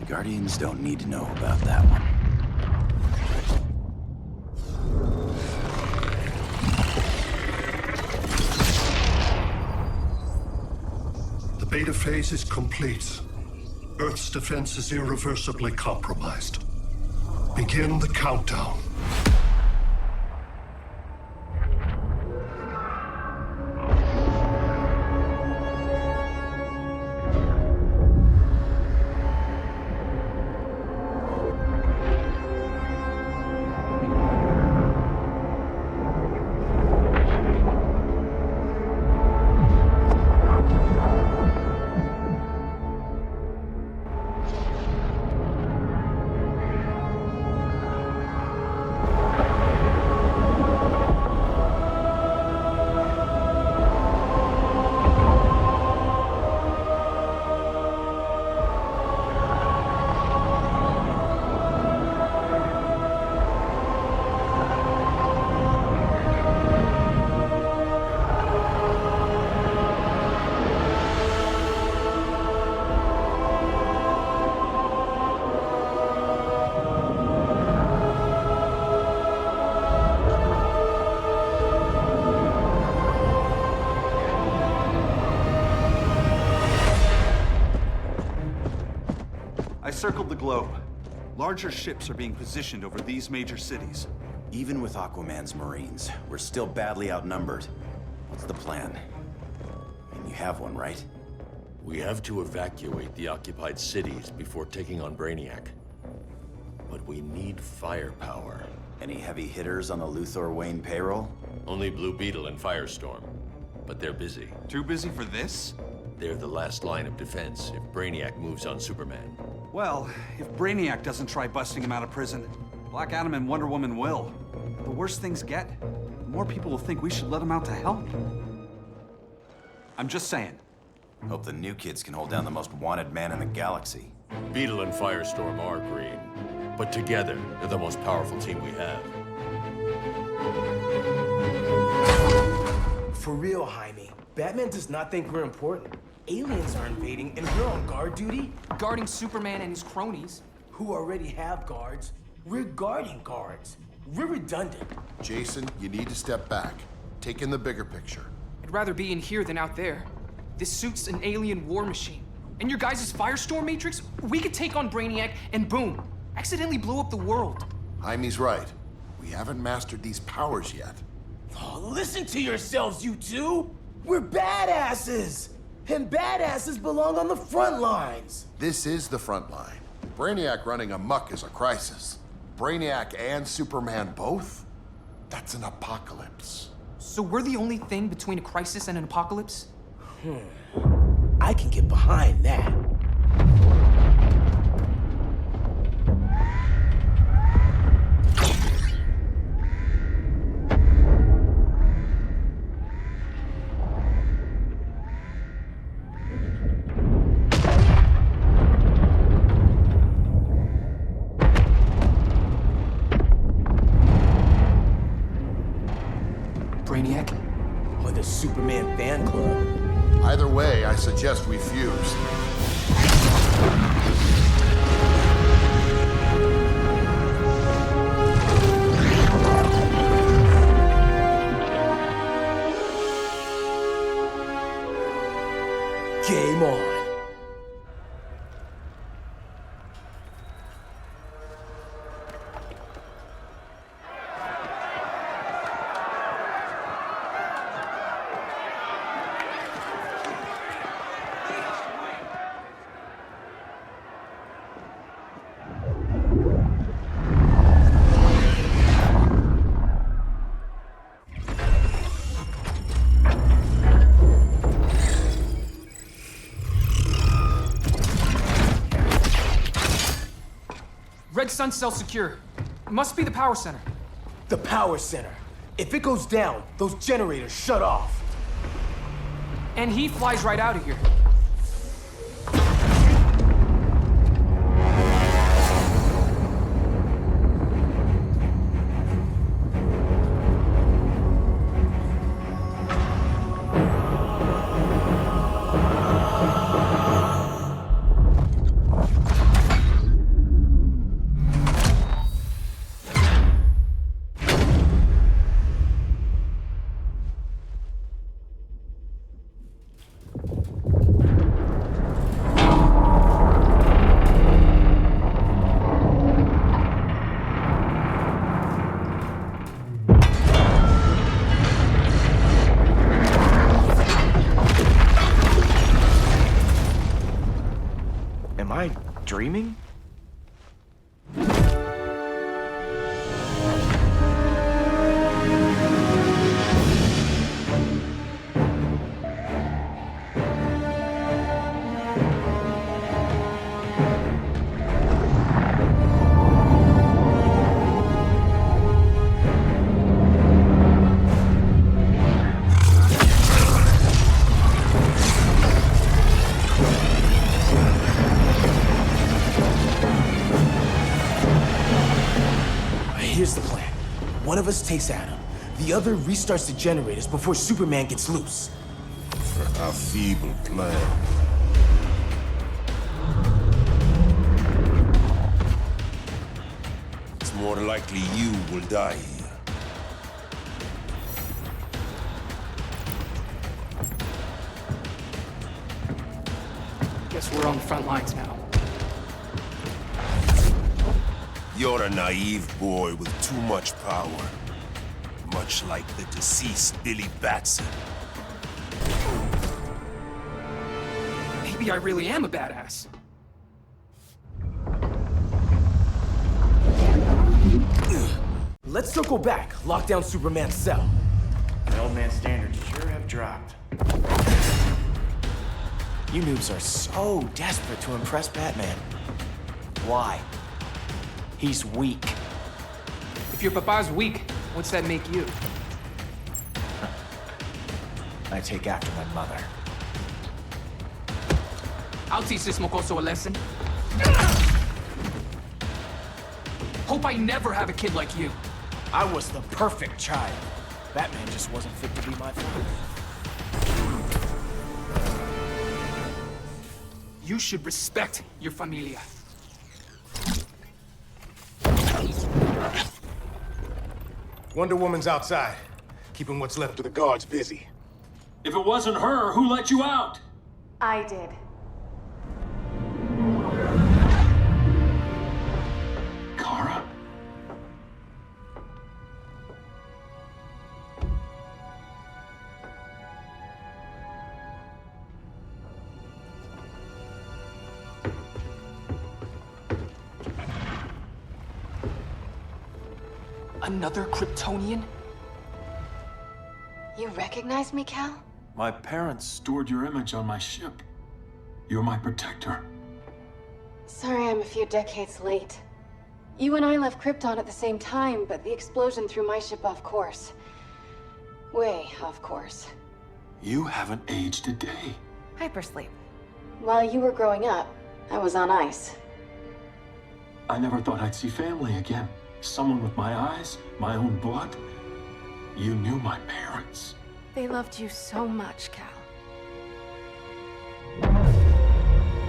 The Guardians don't need to know about that one. The beta phase is complete. Earth's defense is irreversibly compromised. Begin the countdown. I circled the globe. Larger ships are being positioned over these major cities. Even with Aquaman's Marines, we're still badly outnumbered. What's the plan? And you have one, right? We have to evacuate the occupied cities before taking on Brainiac. But we need firepower. Any heavy hitters on the Luthor Wayne payroll? Only Blue Beetle and Firestorm. But they're busy. Too busy for this? They're the last line of defense if Brainiac moves on Superman. Well, if Brainiac doesn't try busting him out of prison, Black Adam and Wonder Woman will. The worse things get, the more people will think we should let him out to help. I'm just saying. Hope the new kids can hold down the most wanted man in the galaxy. Beetle and Firestorm are green, but together, they're the most powerful team we have. For real, Jaime. Batman does not think we're important. Aliens are invading, and we're on guard duty? Guarding Superman and his cronies. Who already have guards. We're guarding guards. We're redundant. Jason, you need to step back. Take in the bigger picture. I'd rather be in here than out there. This suit's an alien war machine. And your guys' Firestorm Matrix, we could take on Brainiac and boom, accidentally blow up the world. Jaime's right. We haven't mastered these powers yet. Oh, listen to yourselves, you two! We're badasses! And badasses belong on the front lines! This is the front line. Brainiac running amok is a crisis. Brainiac and Superman both? That's an apocalypse. So we're the only thing between a crisis and an apocalypse? I can get behind that. Brainiac? Or the Superman fan club? Either way, I suggest we fuse. Game on. Red Sun cell secure. Must be the power center. The power center. If it goes down, those generators shut off. And he flies right out of here. Am I dreaming? Here's the plan. One of us takes Adam. The other restarts the generators before Superman gets loose. A feeble plan. It's more likely you will die here. Guess we're on the front lines now. You're a naive boy with too much power. Much like the deceased Billy Batson. Maybe I really am a badass. Let's circle back. Lock down Superman's cell. The old man's standards sure have dropped. You noobs are so desperate to impress Batman. Why? He's weak. If your papa's weak, what's that make you? I take after my mother. I'll teach this mocoso a lesson. Hope I never have a kid like you. I was the perfect child. Batman just wasn't fit to be my father. You should respect your familia. Wonder Woman's outside, keeping what's left of the guards busy. If it wasn't her, who let you out? I did. Kara? Another Kryptonian? You recognize me, Cal? My parents stored your image on my ship. You're my protector. Sorry I'm a few decades late. You and I left Krypton at the same time, but the explosion threw my ship off course. Way off course. You haven't aged a day. Hypersleep. While you were growing up, I was on ice. I never thought I'd see family again. Someone with my eyes, my own blood. You knew my parents. They loved you so much, Cal.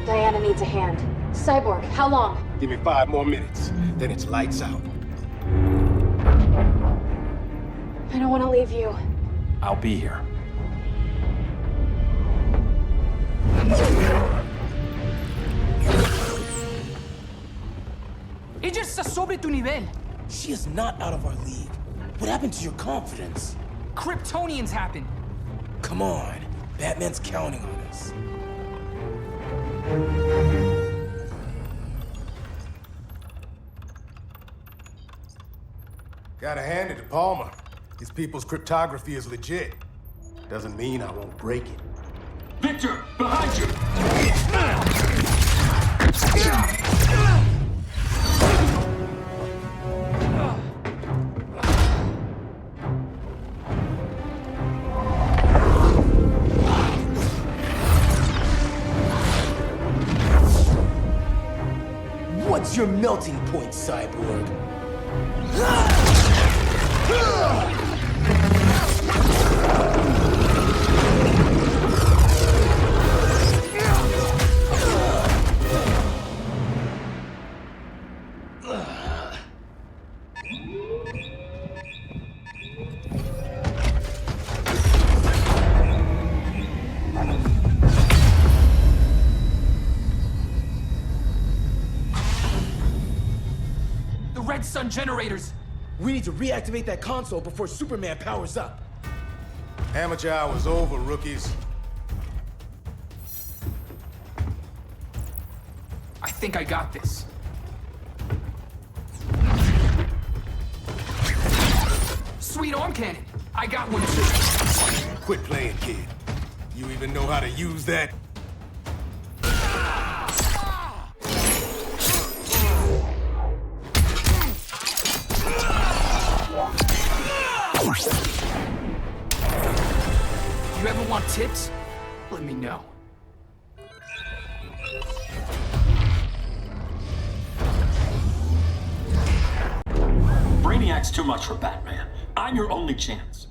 Diana needs a hand. Cyborg, how long? Give me 5 more minutes, then it's lights out. I don't want to leave you. I'll be here. Ella está sobre tu nivel. She is not out of our league. What happened to your confidence? Kryptonians happen. Come on. Batman's counting on us. Gotta hand it to Palmer. His people's cryptography is legit. Doesn't mean I won't break it. Victor, behind you! What's your melting point, Cyborg? Red Sun generators! We need to reactivate that console before Superman powers up. Amateur hour's over, rookies. I think I got this. Sweet arm cannon! I got one too. Quit playing, kid. You even know how to use that? You ever want tips? Let me know. Brainiac's too much for Batman. I'm your only chance.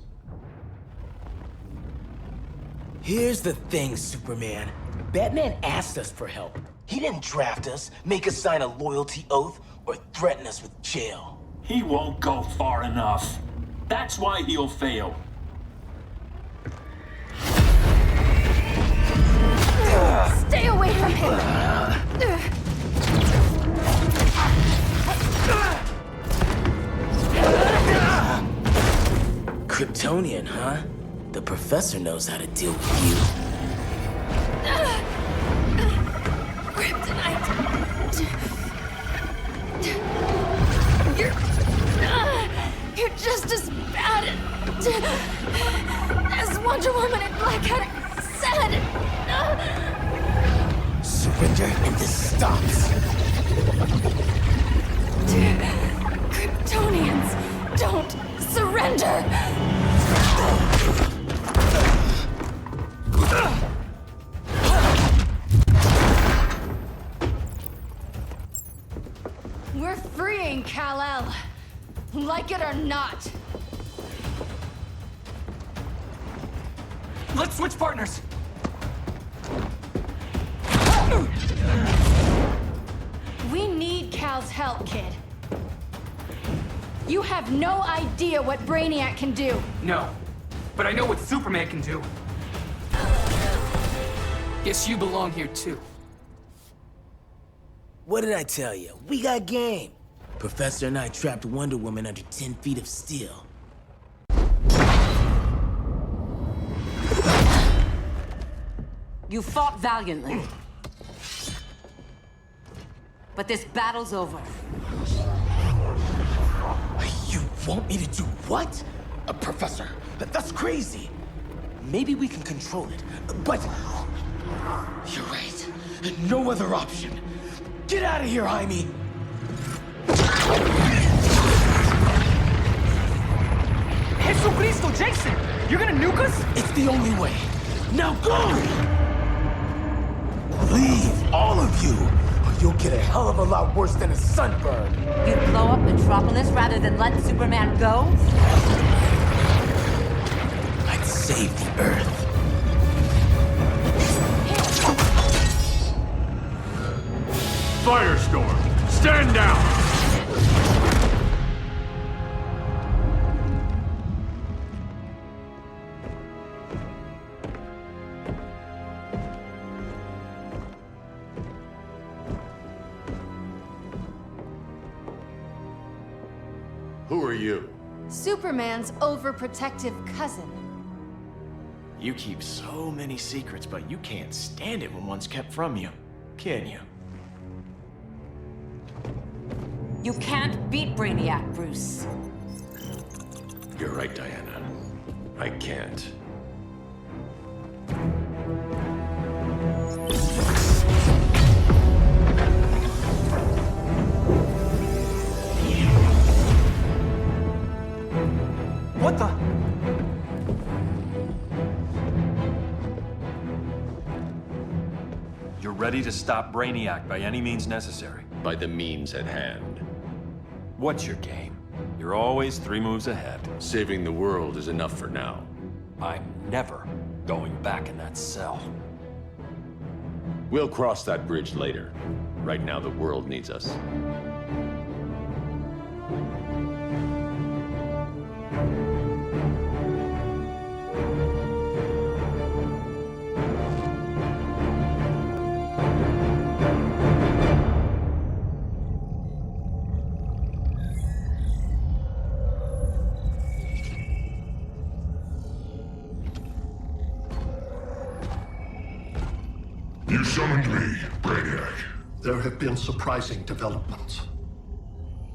Here's the thing, Superman. Batman asked us for help. He didn't draft us, make us sign a loyalty oath, or threaten us with jail. He won't go far enough. That's why he'll fail. Stay away from him! Kryptonian, huh? The professor knows how to deal with you. Kryptonite! You're just as bad as Wonder Woman and Black Cat said! Surrender and this stops. Kryptonians, don't surrender! We're freeing Kal-El. Like it or not. Let's switch partners. We need Cal's help, kid. You have no idea what Brainiac can do. No, but I know what Superman can do. Guess you belong here too. What did I tell you? We got game. Professor and I trapped Wonder Woman under 10 feet of steel. You fought valiantly. But this battle's over. You want me to do what? Professor, that's crazy. Maybe we can control it, but... You're right. No other option. Get out of here, Jaime! Jesucristo, Jason! You're gonna nuke us? It's the only way. Now go! Leave, all of you, or you'll get a hell of a lot worse than a sunburn. You'd blow up Metropolis rather than let Superman go? I'd save the Earth. Firestorm, stand down! Who are you? Superman's overprotective cousin. You keep so many secrets, but you can't stand it when one's kept from you, can you? You can't beat Brainiac, Bruce. You're right, Diana. I can't. What the? You're ready to stop Brainiac by any means necessary. By the means at hand. What's your game? You're always 3 moves ahead. Saving the world is enough for now. I'm never going back in that cell. We'll cross that bridge later. Right now, the world needs us. You summoned me, Brainiac. There have been surprising developments.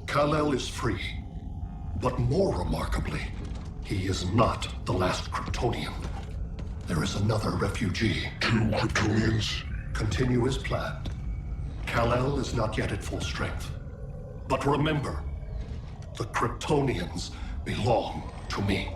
Kal-El is free, but more remarkably, he is not the last Kryptonian. There is another refugee. 2 Kryptonians? Continue as planned. Kal-El is not yet at full strength. But remember, the Kryptonians belong to me.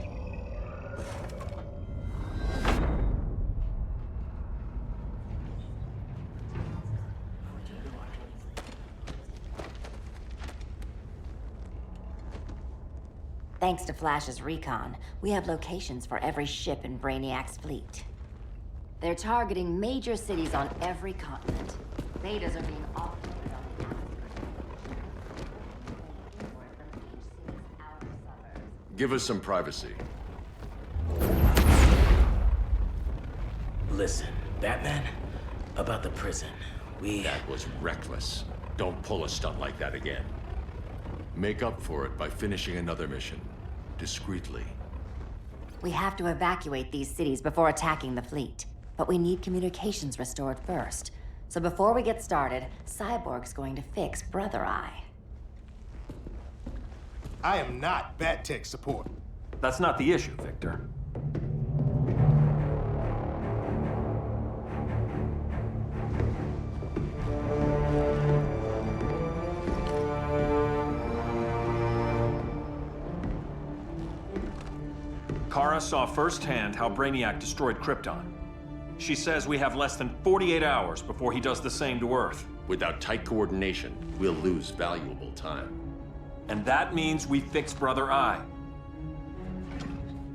Thanks to Flash's recon, we have locations for every ship in Brainiac's fleet. They're targeting major cities on every continent. Betas are being offloaded on the outskirts. Give us some privacy. Listen, Batman, about the prison, That was reckless. Don't pull a stunt like that again. Make up for it by finishing another mission. Discreetly. We have to evacuate these cities before attacking the fleet. But we need communications restored first. So before we get started, Cyborg's going to fix Brother Eye. I am not Bat Tech support. That's not the issue, Victor. Kara saw firsthand how Brainiac destroyed Krypton. She says we have less than 48 hours before he does the same to Earth. Without tight coordination, we'll lose valuable time. And that means we fix Brother Eye.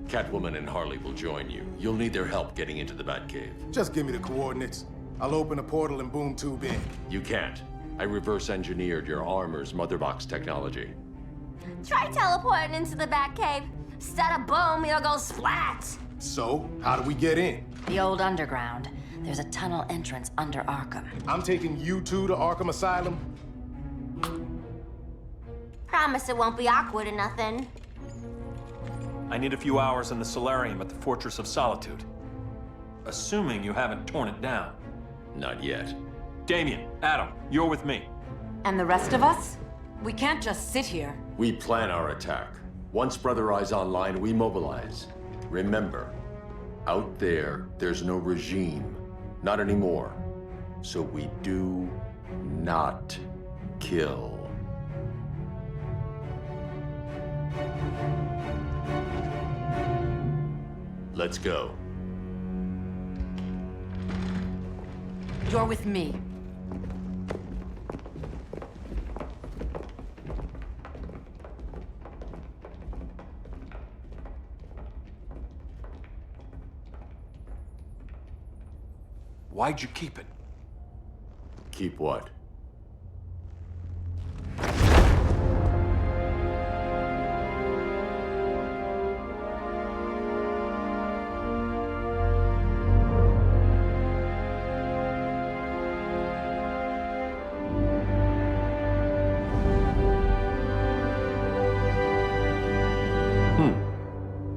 Catwoman and Harley will join you. You'll need their help getting into the Batcave. Just give me the coordinates. I'll open a portal and boom tube in. You can't. I reverse engineered your armor's motherbox technology. Try teleporting into the Batcave. Instead of boom, you'll go splat. So, how do we get in? The old underground. There's a tunnel entrance under Arkham. I'm taking you two to Arkham Asylum? Promise it won't be awkward or nothing. I need a few hours in the solarium at the Fortress of Solitude. Assuming you haven't torn it down. Not yet. Damien, Adam, you're with me. And the rest of us? We can't just sit here. We plan our attack. Once Brother Eye's online, we mobilize. Remember, out there, there's no regime. Not anymore. So we do not kill. Let's go. You're with me. Why'd you keep it? Keep what?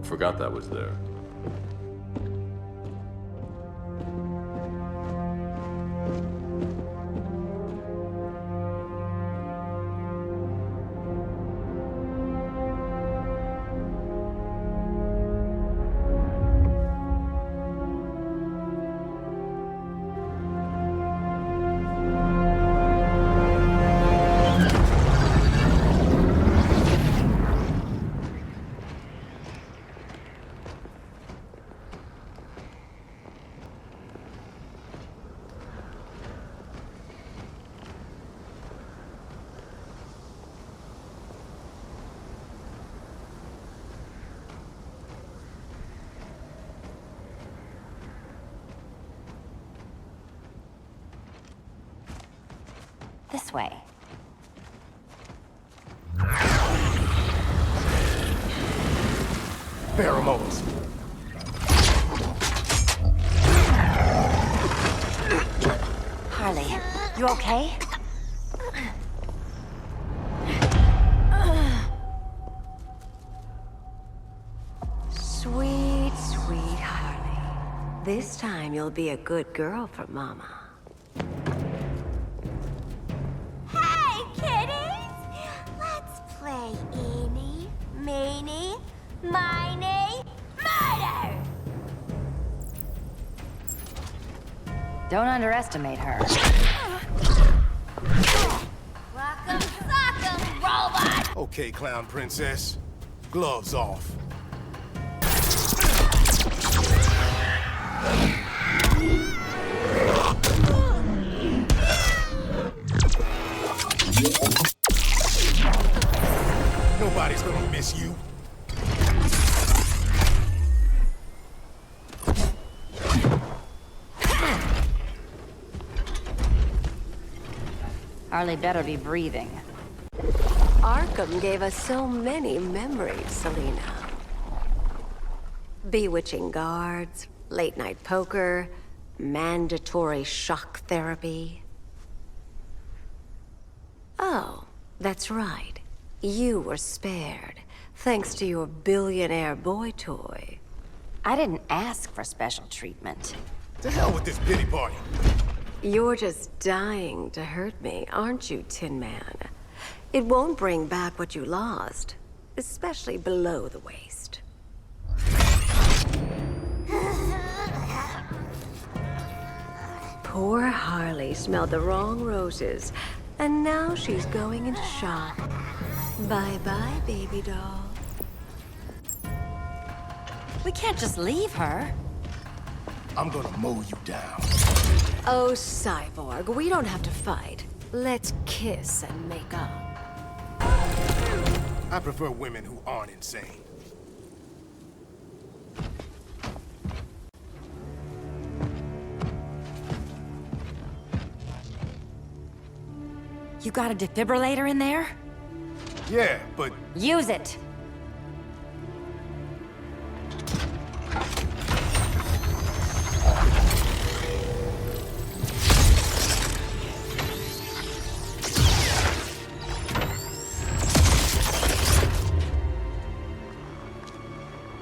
Forgot that was there. This way. Pheromones. Harley, you okay? Sweet, sweet Harley. This time you'll be a good girl for Mama. Hey, kiddies! Let's play eeny, meeny, miny, murder! Don't underestimate her. Rock'em sock'em, robot! Okay, Clown Princess. Gloves off. Nobody's gonna miss you. Harley better be breathing. Arkham gave us so many memories, Selina. Bewitching guards, late-night poker, mandatory shock therapy. Oh, that's right. You were spared, thanks to your billionaire boy toy. I didn't ask for special treatment. To hell with this pity party. You're just dying to hurt me, aren't you, Tin Man? It won't bring back what you lost, especially below the waist. Poor Harley smelled the wrong roses, and now she's going into shock. Bye-bye, baby doll. We can't just leave her. I'm gonna mow you down. Oh, Cyborg, we don't have to fight. Let's kiss and make up. I prefer women who aren't insane. You got a defibrillator in there? Yeah, but... Use it!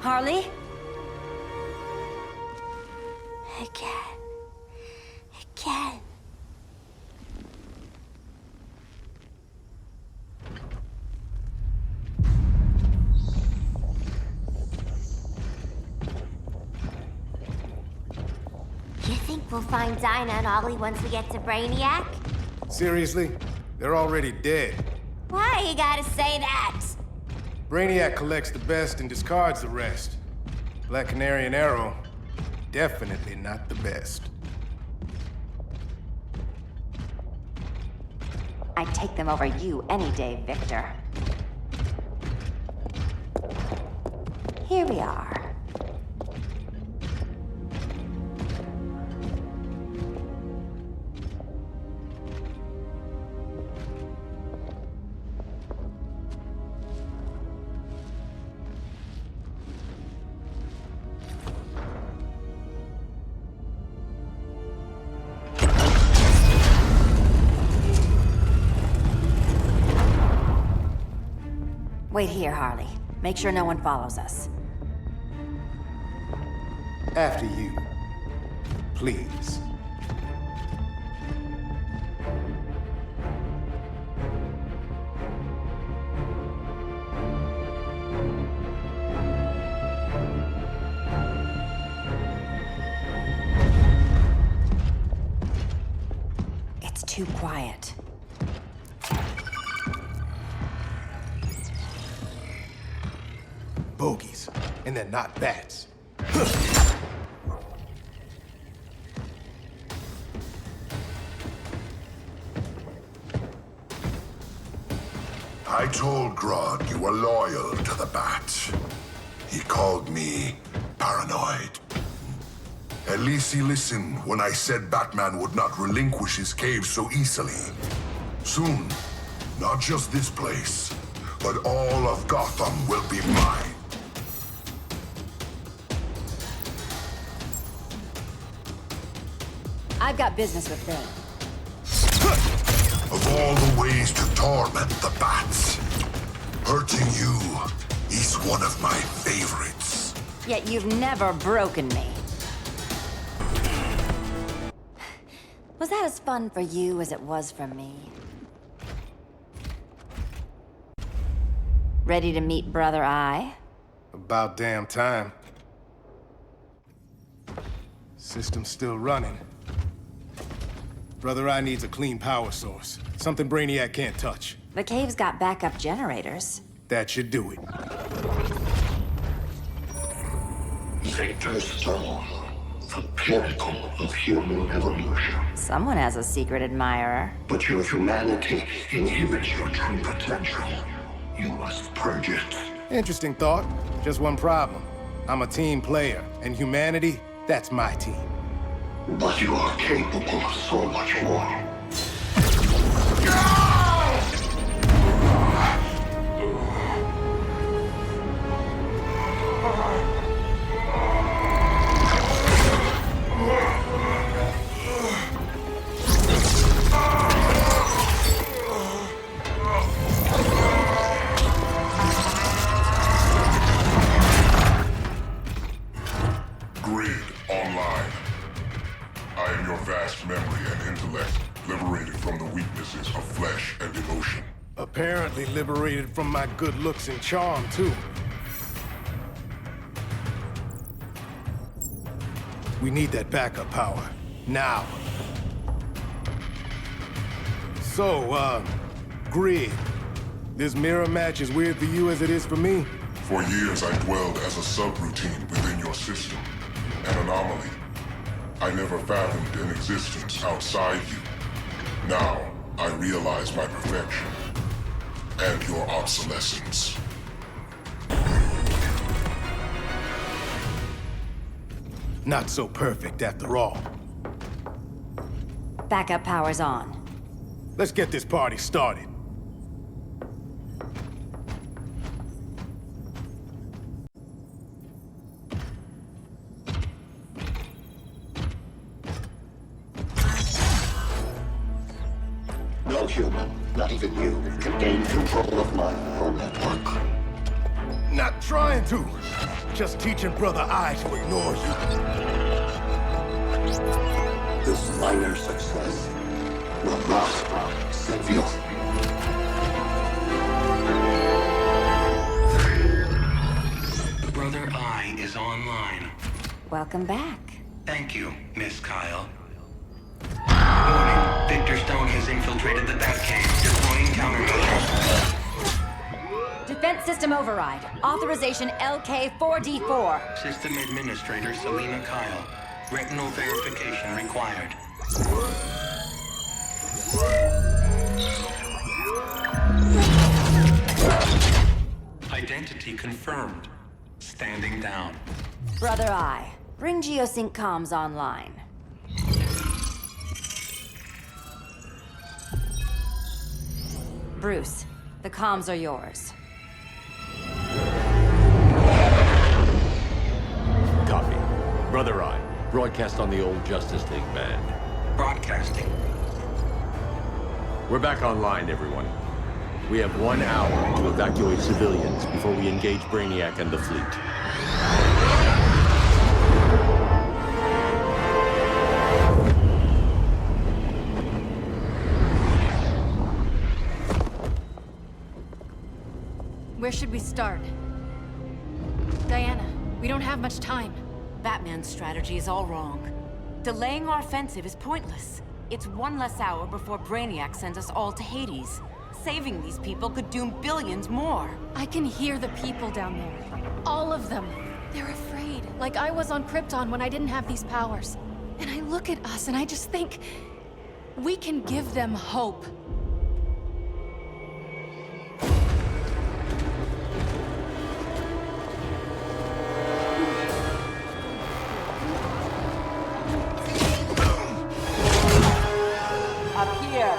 Harley? Again. Again. You think we'll find Dinah and Ollie once we get to Brainiac? Seriously? They're already dead. Why you gotta say that? Brainiac collects the best and discards the rest. Black Canary and Arrow, definitely not the best. I'd take them over you any day, Victor. Here we are. Wait here, Harley. Make sure no one follows us. After you. Please. It's too quiet. Bogies. And they're not bats. I told Grodd you were loyal to the Bat. He called me paranoid. At least he listened when I said Batman would not relinquish his cave so easily. Soon, not just this place, but all of Gotham will be mine. I've got business with Bane. Of all the ways to torment the Bats, hurting you is one of my favorites. Yet you've never broken me. Was that as fun for you as it was for me? Ready to meet Brother Eye? About damn time. System's still running. Brother Eye needs a clean power source. Something Brainiac can't touch. The cave's got backup generators. That should do it. Victor Stone, the pinnacle of human evolution. Someone has a secret admirer. But your humanity inhibits your true potential. You must purge it. Interesting thought. Just one problem. I'm a team player, and humanity, that's my team. But you are capable of so much more. forces of flesh and emotion. Apparently liberated from my good looks and charm, too. We need that backup power. Now. So, Grid. This mirror match as weird for you as it is for me? For years I dwelled as a subroutine within your system. An anomaly. I never fathomed an existence outside you. Now, I realize my perfection. And your obsolescence. Not so perfect after all. Backup power's on. Let's get this party started. No human, not even you, can gain control of my neural network. Not trying to. Just teaching Brother I to ignore you. This minor success will not save you. Brother I is online. Welcome back. Thank you, Miss Kyle. Warning, Victor Stone has infiltrated the Batcave, deploying countermeasures. Defense system override. Authorization LK4D4. System Administrator Selena Kyle. Retinal verification required. Identity confirmed. Standing down. Brother I, bring Geosync comms online. Bruce, the comms are yours. Copy. Brother I, broadcast on the old Justice League band. Broadcasting. We're back online, everyone. We have 1 hour to evacuate civilians before we engage Brainiac and the fleet. Where should we start? Diana, we don't have much time. Batman's strategy is all wrong. Delaying our offensive is pointless. It's 1 less hour before Brainiac sends us all to Hades. Saving these people could doom billions more. I can hear the people down there. All of them. They're afraid, like I was on Krypton when I didn't have these powers. And I look at us and I just think, we can give them hope. Up here.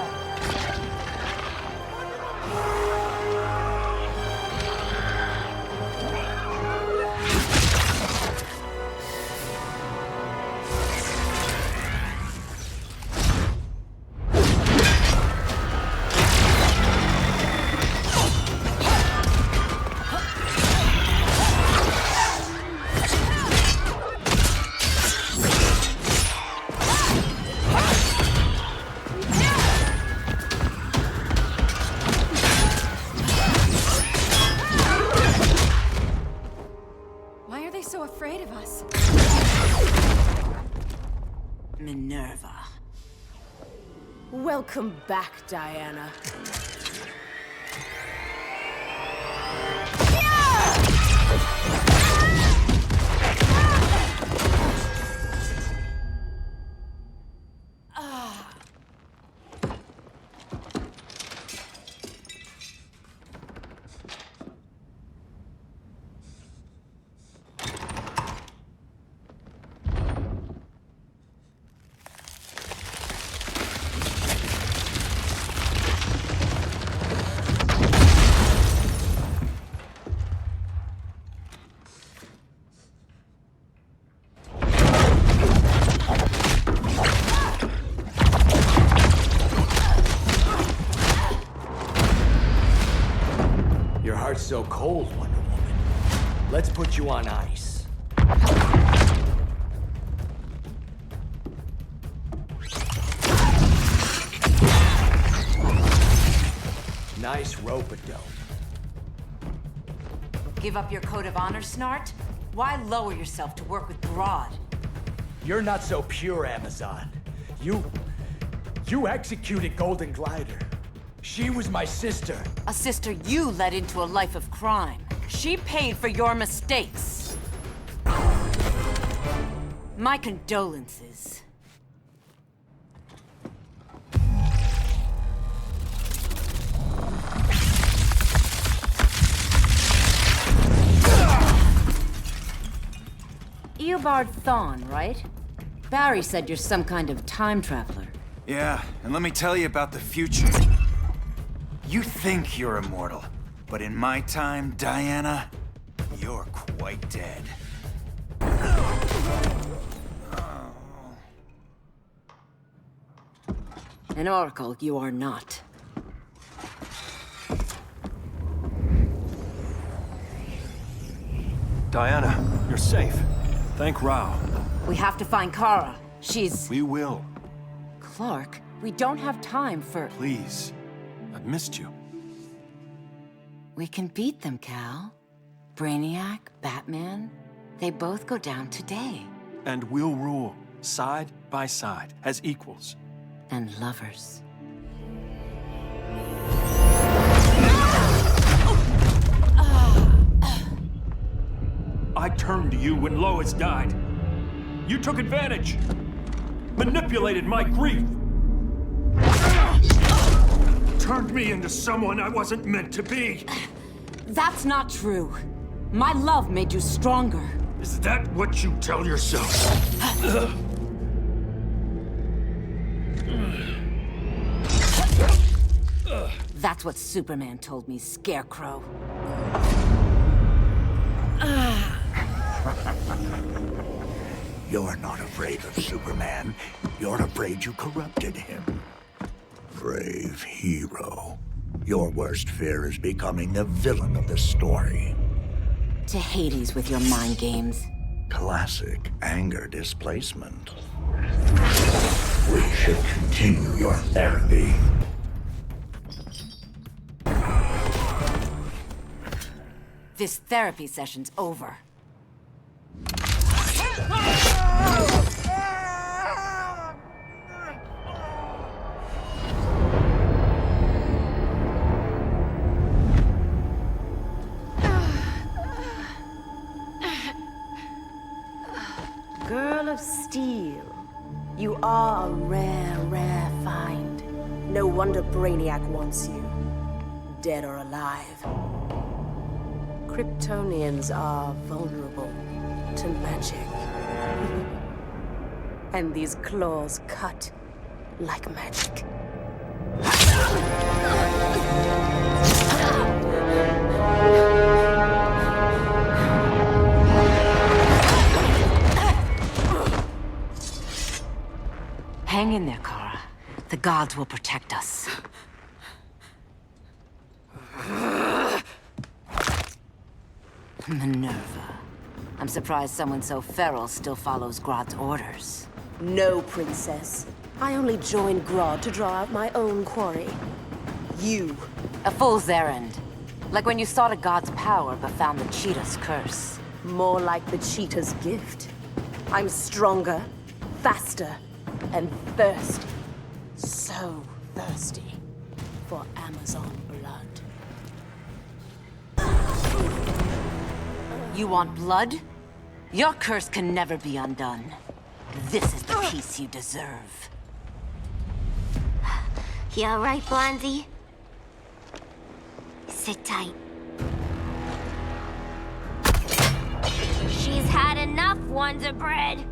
Why are they so afraid of us? Minerva. Welcome back, Diana. Your heart's so cold, Wonder Woman. Let's put you on ice. Nice rope-a-dope. Give up your code of honor, Snart? Why lower yourself to work with Grodd? You're not so pure, Amazon. You executed Golden Glider. She was my sister. A sister you led into a life of crime. She paid for your mistakes. My condolences. Eobard Thawne, right? Barry said you're some kind of time traveler. Yeah, and let me tell you about the future. You think you're immortal, but in my time, Diana, you're quite dead. An oracle you are not. Diana, you're safe. Thank Rao. We have to find Kara. She's... We will. Clark, we don't have time for... Please. I've missed you. We can beat them, Cal. Brainiac, Batman, they both go down today. And we'll rule, side by side, as equals. And lovers. I turned to you when Lois died. You took advantage. Manipulated my grief. Turned me into someone I wasn't meant to be. That's not true. My love made you stronger. Is that what you tell yourself? That's what Superman told me, Scarecrow. You're not afraid of Superman. You're afraid you corrupted him. Brave hero. Your worst fear is becoming the villain of the story. To Hades with your mind games. Classic anger displacement. We should continue your therapy. This therapy session's over. Girl of Steel, you are a rare, rare find. No wonder Brainiac wants you, dead or alive. Kryptonians are vulnerable to magic. And these claws cut like magic. Hang in there, Kara. The gods will protect us. Minerva. I'm surprised someone so feral still follows Grodd's orders. No, princess. I only joined Grodd to draw out my own quarry. You. A fool's errand. Like when you sought a god's power but found the cheetah's curse. More like the cheetah's gift. I'm stronger, faster, and thirsty. So thirsty for Amazon blood. You want blood? Your curse can never be undone. This is the peace you deserve. You all right, Blondie? Sit tight. She's had enough, Wonder Bread.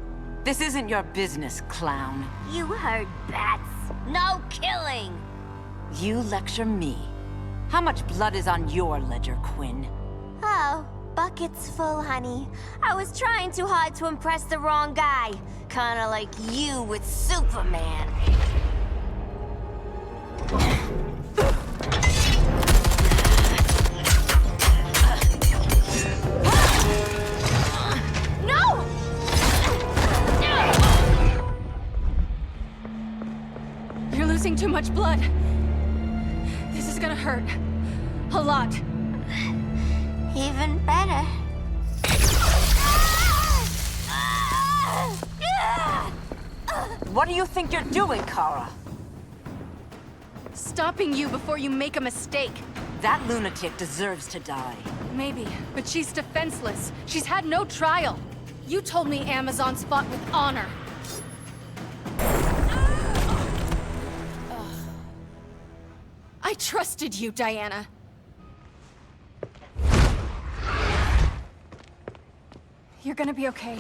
This isn't your business, clown. You heard bats. No killing. You lecture me. How much blood is on your ledger, Quinn? Oh, bucket's full, honey. I was trying too hard to impress the wrong guy. Kinda like you with Superman. No! You're losing too much blood. This is gonna hurt. hurt. A lot. Even better. What do you think you're doing, Kara? Stopping you before you make a mistake. That lunatic deserves to die. Maybe, but she's defenseless. She's had no trial. You told me Amazons fought with honor. I trusted you, Diana. You're gonna be okay.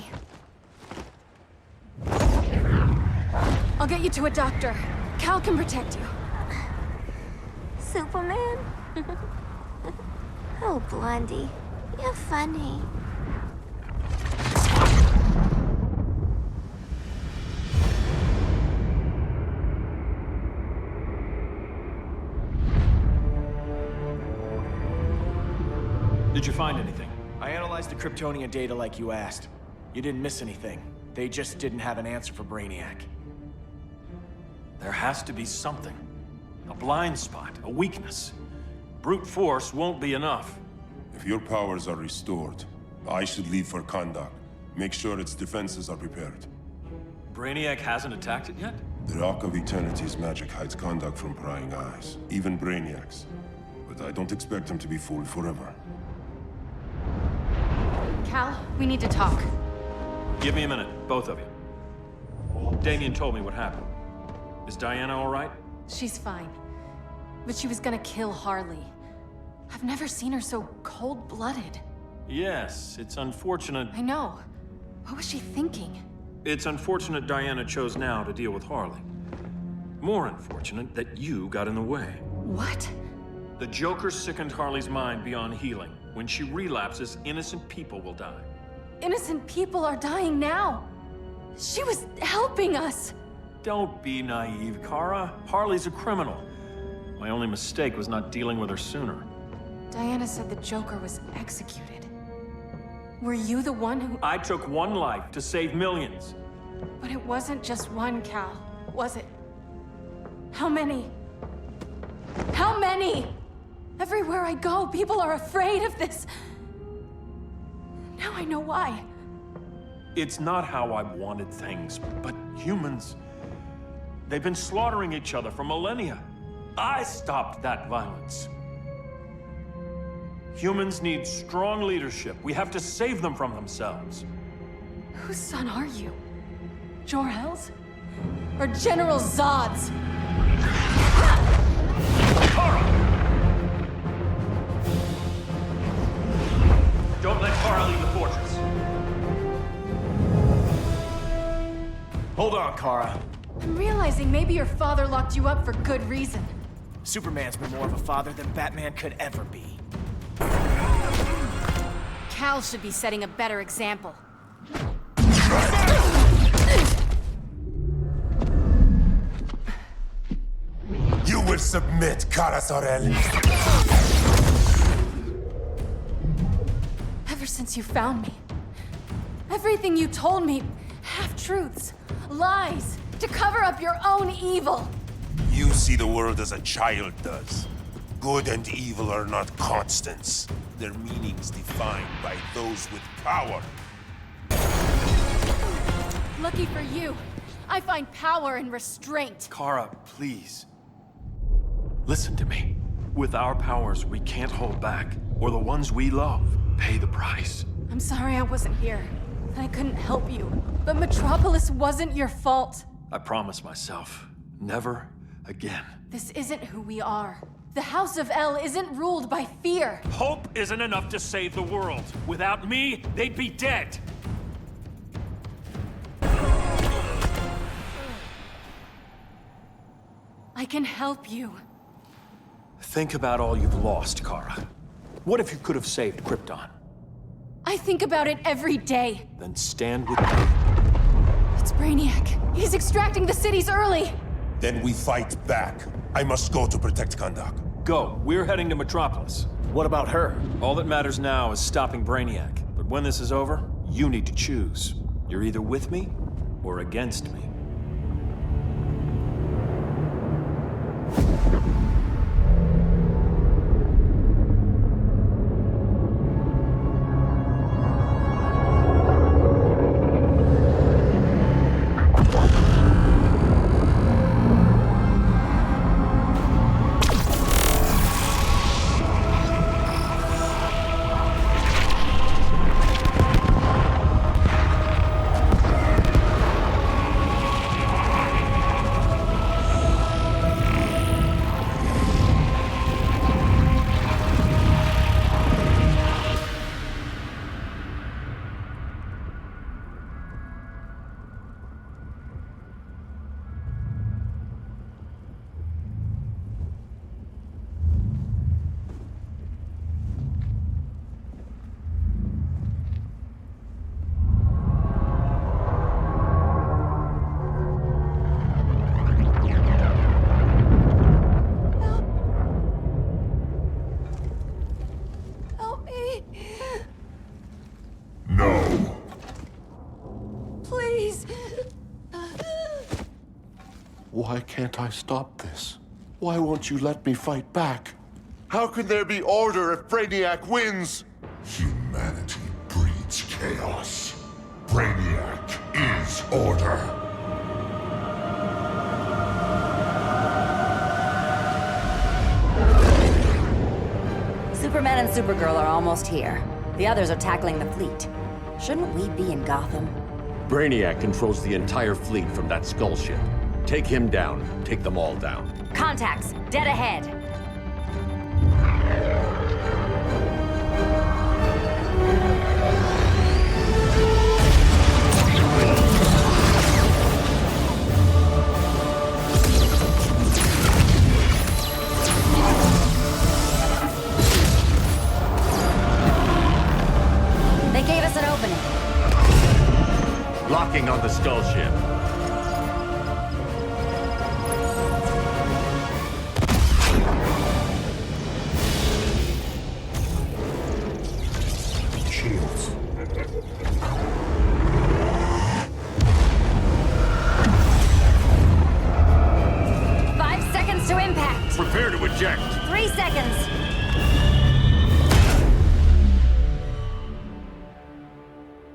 I'll get you to a doctor. Cal can protect you. Superman? Oh, Blondie, you're funny. Did you find anything? I analyzed the Kryptonian data like you asked. You didn't miss anything. They just didn't have an answer for Brainiac. There has to be something. A blind spot, a weakness. Brute force won't be enough. If your powers are restored, I should leave for Kahndaq. Make sure its defenses are prepared. Brainiac hasn't attacked it yet? The Rock of Eternity's magic hides Kahndaq from prying eyes, even Brainiac's. But I don't expect him to be fooled forever. Cal, we need to talk. Give me a minute, both of you. Damien told me what happened. Is Diana all right? She's fine. But she was gonna kill Harley. I've never seen her so cold-blooded. Yes, it's unfortunate. I know. What was she thinking? It's unfortunate Diana chose now to deal with Harley. More unfortunate that you got in the way. What? The Joker sickened Harley's mind beyond healing. When she relapses, innocent people will die. Innocent people are dying now. She was helping us. Don't be naive, Kara. Harley's a criminal. My only mistake was not dealing with her sooner. Diana said the Joker was executed. Were you the one who... I took one life to save millions. But it wasn't just one, Cal, was it? How many? How many? Everywhere I go, people are afraid of this. Now I know why. It's not how I wanted things, but humans... They've been slaughtering each other for millennia. I stopped that violence. Humans need strong leadership. We have to save them from themselves. Whose son are you? Jor-El's? Or General Zod's? Kara! Don't let Kara leave the fortress. Hold on, Kara. I'm realizing maybe your father locked you up for good reason. Superman's been more of a father than Batman could ever be. Cal should be setting a better example. You will submit, Kara Zor-El. Ever since you found me, everything you told me, half-truths, lies, to cover up your own evil. You see the world as a child does. Good and evil are not constants. Their meanings defined by those with power. Lucky for you, I find power in restraint. Kara, please. Listen to me. With our powers, we can't hold back, or the ones we love pay the price. I'm sorry I wasn't here, and I couldn't help you. But Metropolis wasn't your fault. I promise myself, never again. This isn't who we are. The House of El isn't ruled by fear. Hope isn't enough to save the world. Without me, they'd be dead. I can help you. Think about all you've lost, Kara. What if you could have saved Krypton? I think about it every day. Then stand with me. It's Brainiac. He's extracting the cities early. Then we fight back. I must go to protect Kahndaq. Go. We're heading to Metropolis. What about her? All that matters now is stopping Brainiac. But when this is over, you need to choose. You're either with me or against me. Why can't I stop this? Why won't you let me fight back? How can there be order if Brainiac wins? Humanity breeds chaos. Brainiac is order. Superman and Supergirl are almost here. The others are tackling the fleet. Shouldn't we be in Gotham? Brainiac controls the entire fleet from that skull ship. Take him down. Take them all down. Contacts, dead ahead. They gave us an opening. Locking on the skull ship. Shields. Five seconds to impact. Prepare to eject. 3 seconds.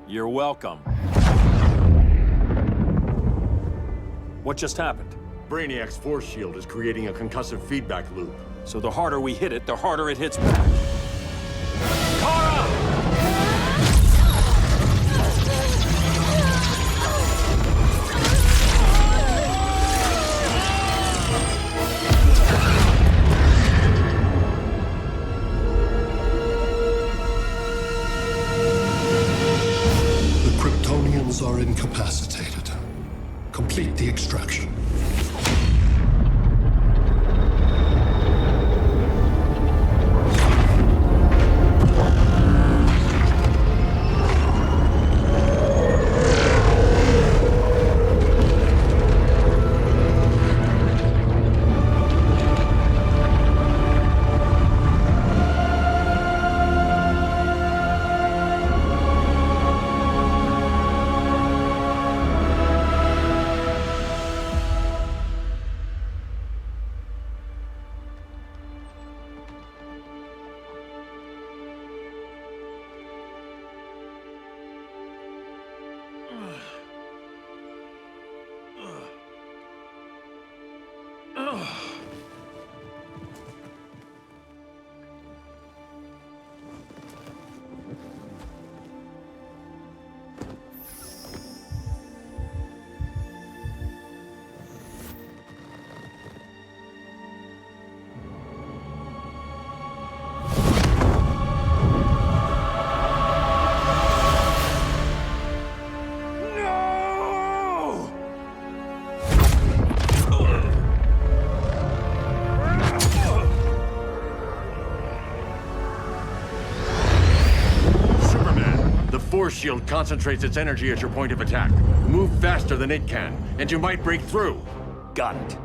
You're welcome. What just happened? Brainiac's force shield is creating a concussive feedback loop. So the harder we hit it, the harder it hits back. The Kryptonians are incapacitated. Complete the extraction. Force shield concentrates its energy at your point of attack. Move faster than it can, and you might break through. Got it.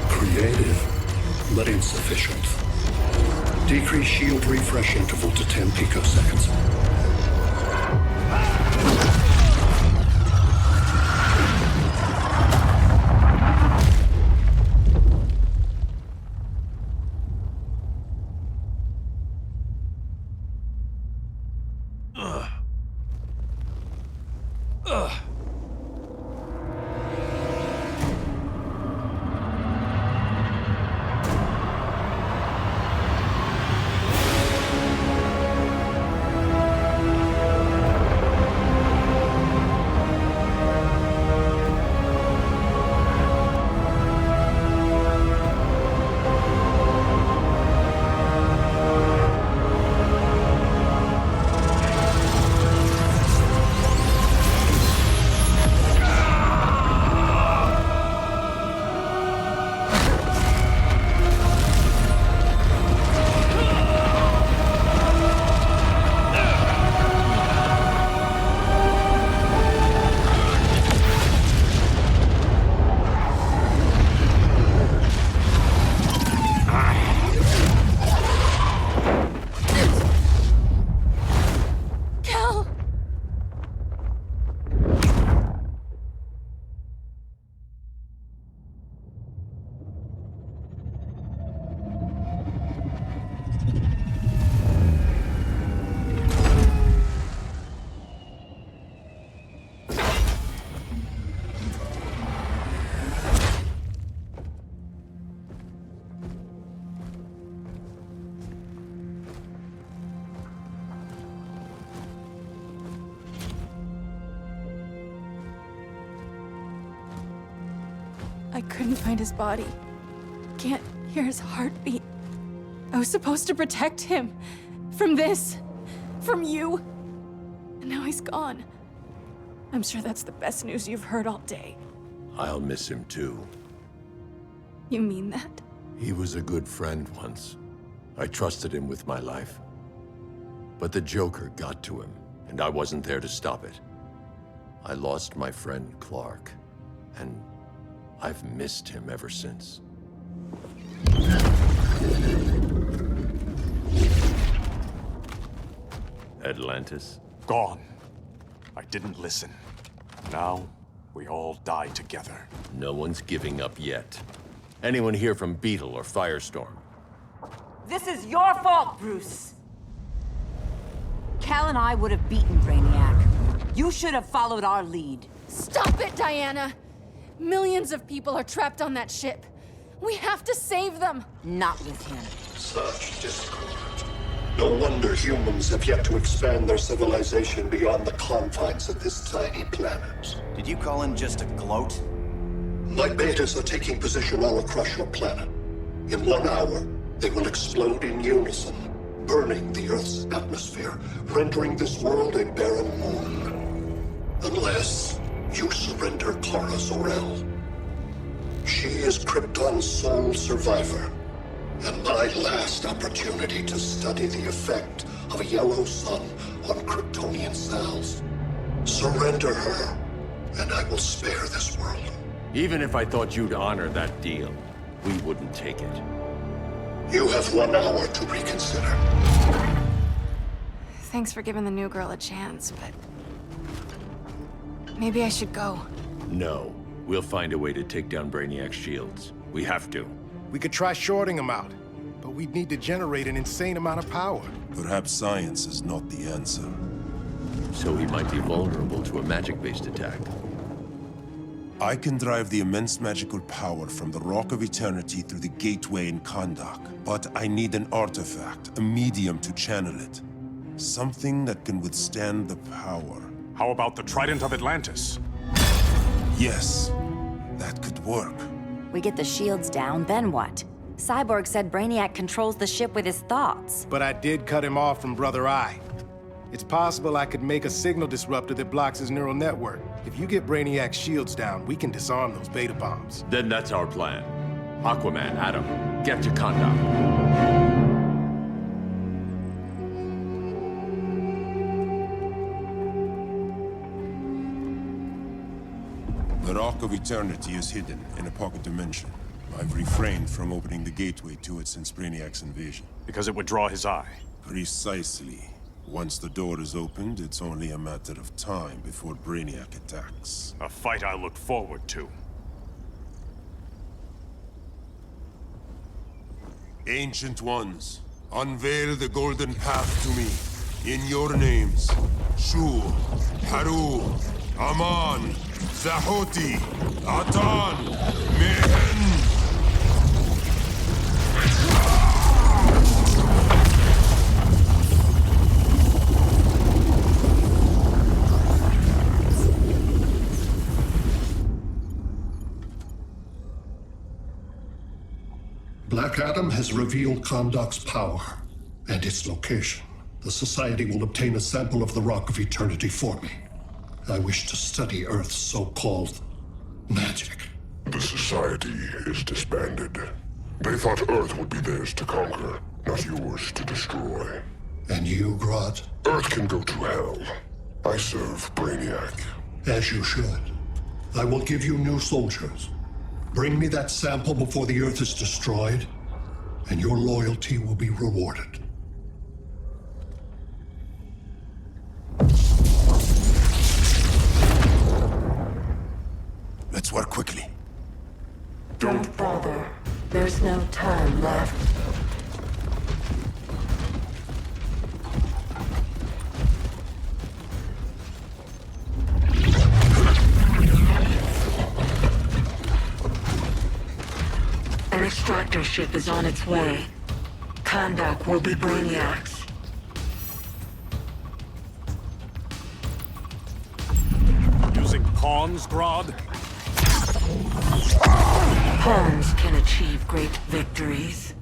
Creative, but insufficient. Decrease shield refresh interval to 10 picoseconds. couldn't find his body. Can't hear his heartbeat. I was supposed to protect him. From this. From you. And now he's gone. I'm sure that's the best news you've heard all day. I'll miss him too. You mean that? He was a good friend once. I trusted him with my life. But the Joker got to him, and I wasn't there to stop it. I lost my friend Clark, and I've missed him ever since. Atlantis? Gone. I didn't listen. Now, we all die together. No one's giving up yet. Anyone here from Beetle or Firestorm? This is your fault, Bruce. Cal and I would have beaten Brainiac. You should have followed our lead. Stop it, Diana! Millions of people are trapped on that ship. We have to save them! Not with him. Such discord. No wonder humans have yet to expand their civilization beyond the confines of this tiny planet. Did you call in just to gloat? My betas are taking position all across your planet. In 1 hour, they will explode in unison, burning the Earth's atmosphere, rendering this world a barren moon. Unless you surrender Clara Zor-El. She is Krypton's sole survivor, and my last opportunity to study the effect of a yellow sun on Kryptonian cells. Surrender her, and I will spare this world. Even if I thought you'd honor that deal, we wouldn't take it. You have 1 hour to reconsider. Thanks for giving the new girl a chance, but... maybe I should go. No. We'll find a way to take down Brainiac's shields. We have to. We could try shorting him out, but we'd need to generate an insane amount of power. Perhaps science is not the answer. So he might be vulnerable to a magic-based attack. I can drive the immense magical power from the Rock of Eternity through the gateway in Kahndaq, but I need an artifact, a medium to channel it. Something that can withstand the power. How about the Trident of Atlantis? Yes, that could work. We get the shields down, then what? Cyborg said Brainiac controls the ship with his thoughts. But I did cut him off from Brother Eye. It's possible I could make a signal disruptor that blocks his neural network. If you get Brainiac's shields down, we can disarm those beta bombs. Then that's our plan. Aquaman, Adam, get to Kahndaq. The Rock of Eternity is hidden in a pocket dimension. I've refrained from opening the gateway to it since Brainiac's invasion. Because it would draw his eye. Precisely. Once the door is opened, it's only a matter of time before Brainiac attacks. A fight I look forward to. Ancient Ones, unveil the golden path to me. In your names, Shu, Haru, Aman, Zahoti, Atan, Mehen! Black Adam has revealed Kahndaq's power and its location. The Society will obtain a sample of the Rock of Eternity for me. I wish to study Earth's so-called magic. The Society is disbanded. They thought Earth would be theirs to conquer, not yours to destroy. And you, Grodd? Earth can go to hell. I serve Brainiac. As you should. I will give you new soldiers. Bring me that sample before the Earth is destroyed, and your loyalty will be rewarded. Let's work quickly. Don't bother. There's no time left. An extractor ship is on its way. Kahndaq will be Brainiac's. Using pawns, Grodd? Pawns can achieve great victories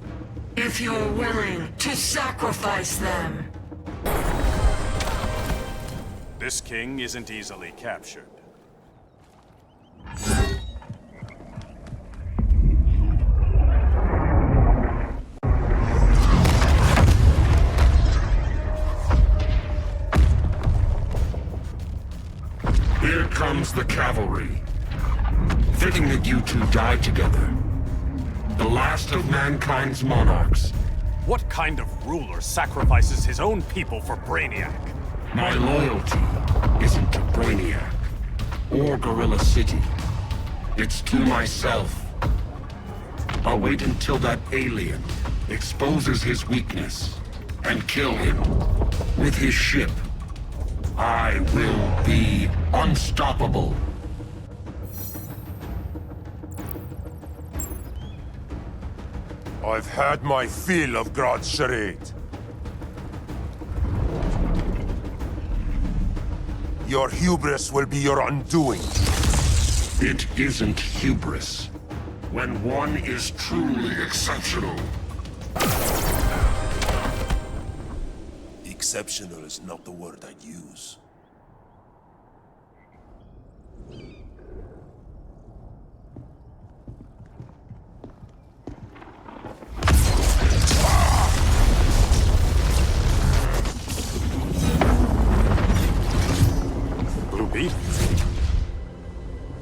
if you're willing to sacrifice them. This king isn't easily captured. Here comes the cavalry. Fitting that you two die together. The last of mankind's monarchs. What kind of ruler sacrifices his own people for Brainiac? My loyalty isn't to Brainiac or Gorilla City. It's to myself. I'll wait until that alien exposes his weakness and kill him with his ship. I will be unstoppable. I've had my fill of Grodd's charade. Your hubris will be your undoing. It isn't hubris when one is truly exceptional. Exceptional is not the word I'd use. Blue Beetle?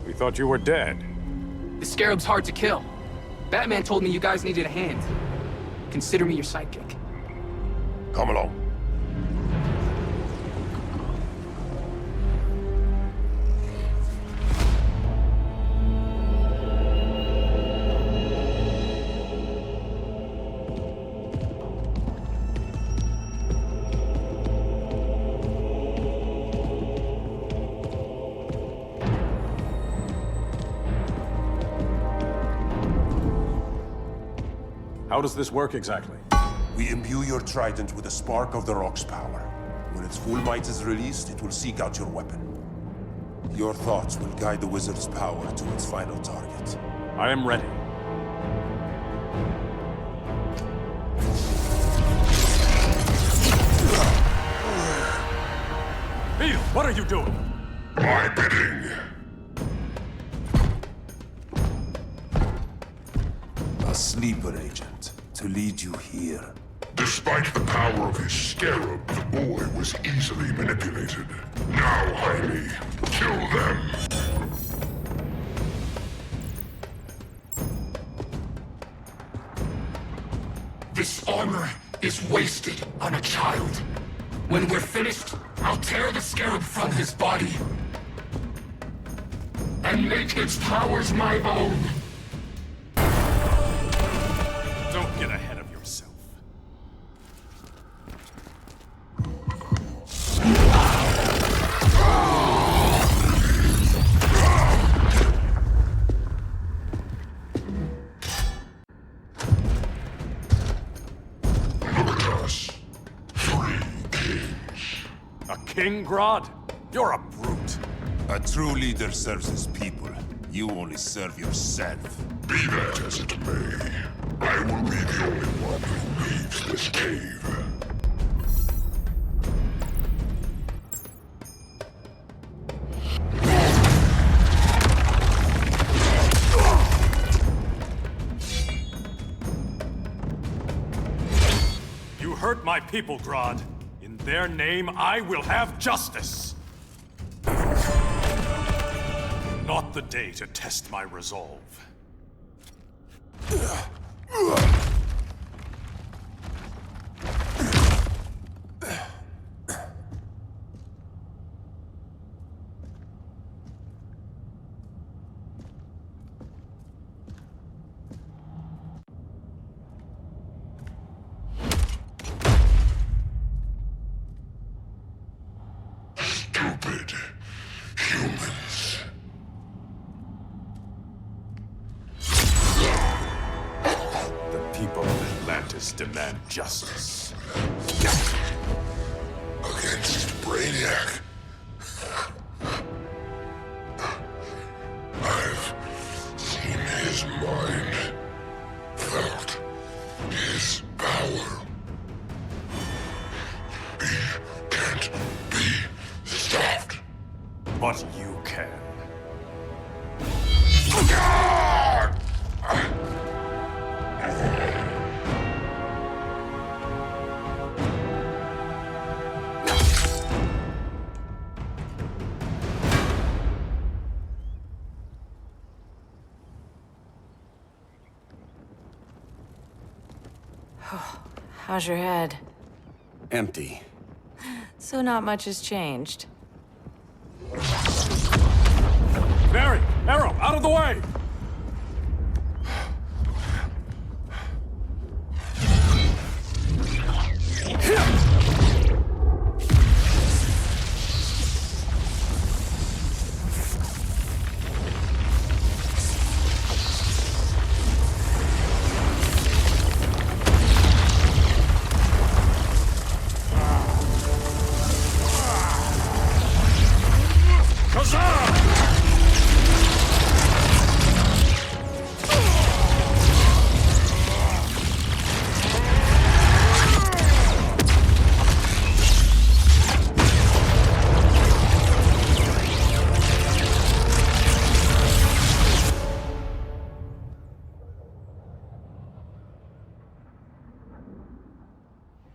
We thought you were dead. The Scarab's hard to kill. Batman told me you guys needed a hand. Consider me your sidekick. Come along. How does this work exactly? We imbue your trident with a spark of the rock's power. When its full might is released, it will seek out your weapon. Your thoughts will guide the wizard's power to its final target. I am ready. Beetle, what are you doing? My bidding. A sleeper agent to lead you here. Despite the power of his scarab, the boy was easily manipulated. Now, Jaime, kill them. This armor is wasted on a child. When we're finished, I'll tear the scarab from his body and make its powers my own. Don't get ahead of yourself. Look at us. 3 kings. A king, Grodd? You're a brute. A true leader serves his people. You only serve yourself. Be that as it may, I will be the only one who leaves this cave. You hurt my people, Grodd. In their name, I will have justice. Not the day to test my resolve. Stupid humans. The people of Atlantis demand justice. Against Brainiac. I've How's your head? Empty. So not much has changed. Mary! Arrow, out of the way!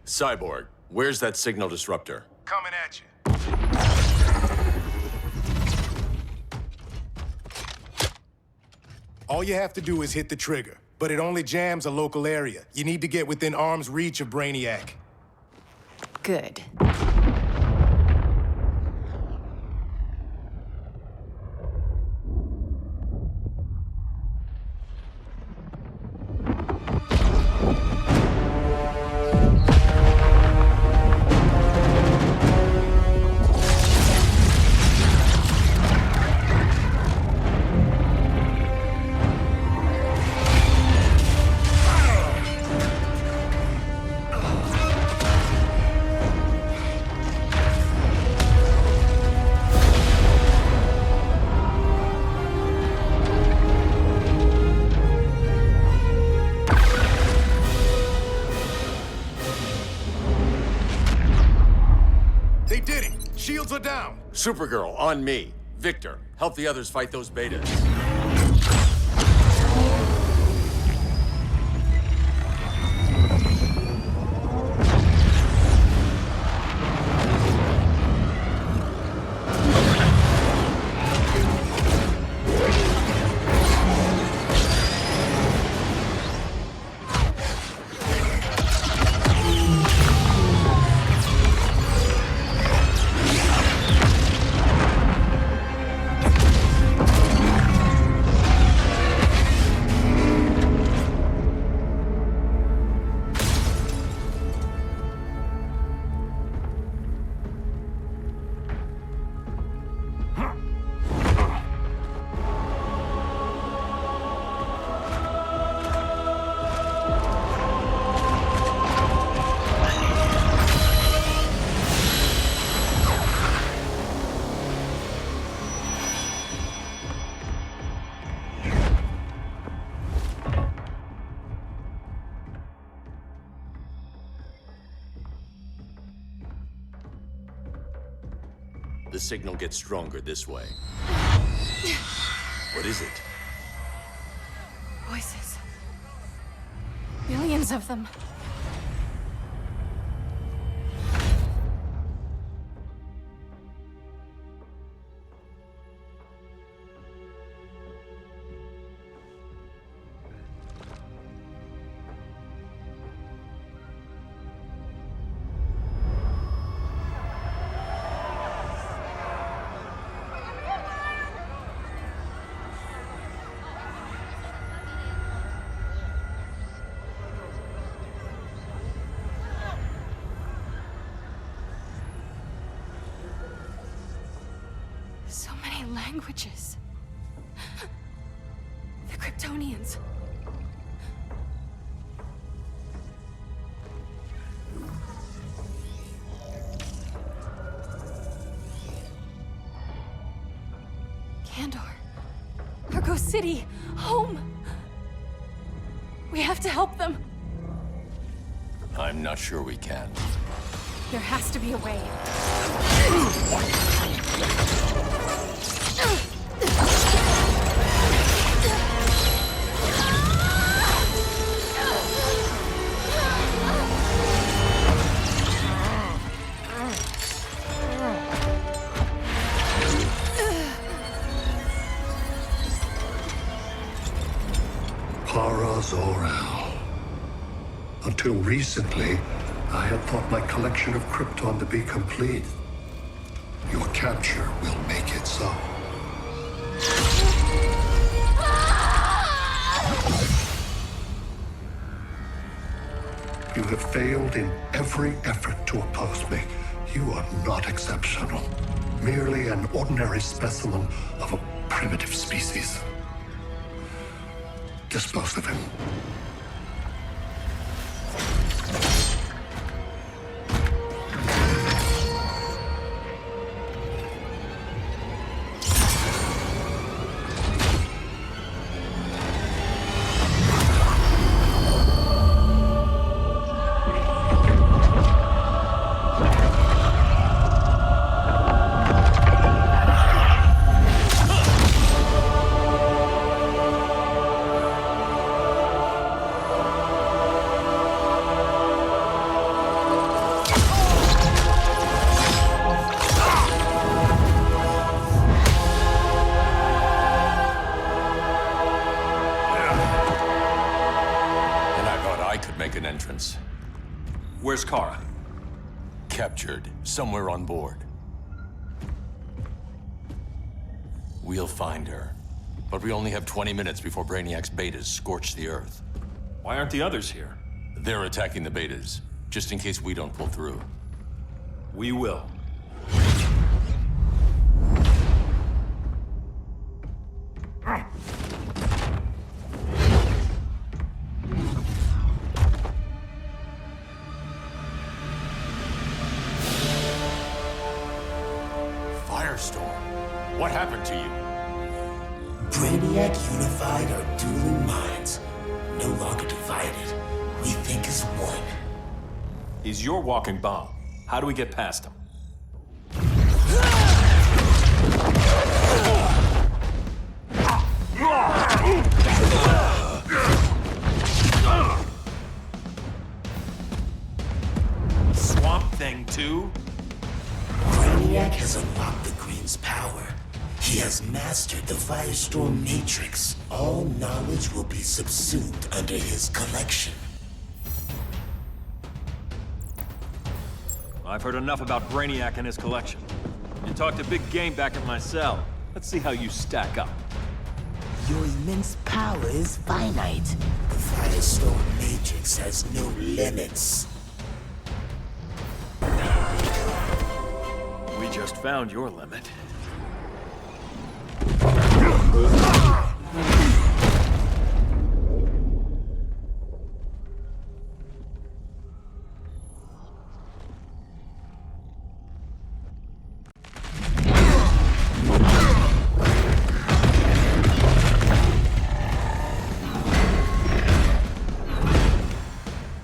Cyborg, where's that signal disruptor? Coming at you. All you have to do is hit the trigger, but it only jams a local area. You need to get within arm's reach of Brainiac. Good. They did it! Shields are down! Supergirl, on me. Victor, help the others fight those betas. The signal gets stronger this way. What is it? Voices. Millions of them. So many languages. The Kryptonians. Kandor. Argo City. Home. We have to help them. I'm not sure we can. There has to be a way. Para Zor-El. Until recently, I had thought my collection of Krypton to be complete. Your capture will make it so. You have failed in every effort to oppose me. You are not exceptional. Merely an ordinary specimen of a primitive species. Dispose of him. Where's Kara? Captured, somewhere on board. We'll find her. But we only have 20 minutes before Brainiac's betas scorch the Earth. Why aren't the others here? They're attacking the betas, just in case we don't pull through. We will. What happened to you? Brainiac unified our dueling minds. No longer divided. We think as one. He's your walking bomb. How do we get past him? Swamp Thing 2? Brainiac has unlocked the Green's power. He has mastered the Firestorm Matrix. All knowledge will be subsumed under his collection. I've heard enough about Brainiac and his collection. You talked a big game back at my cell. Let's see how you stack up. Your immense power is finite. The Firestorm Matrix has no limits. We just found your limit.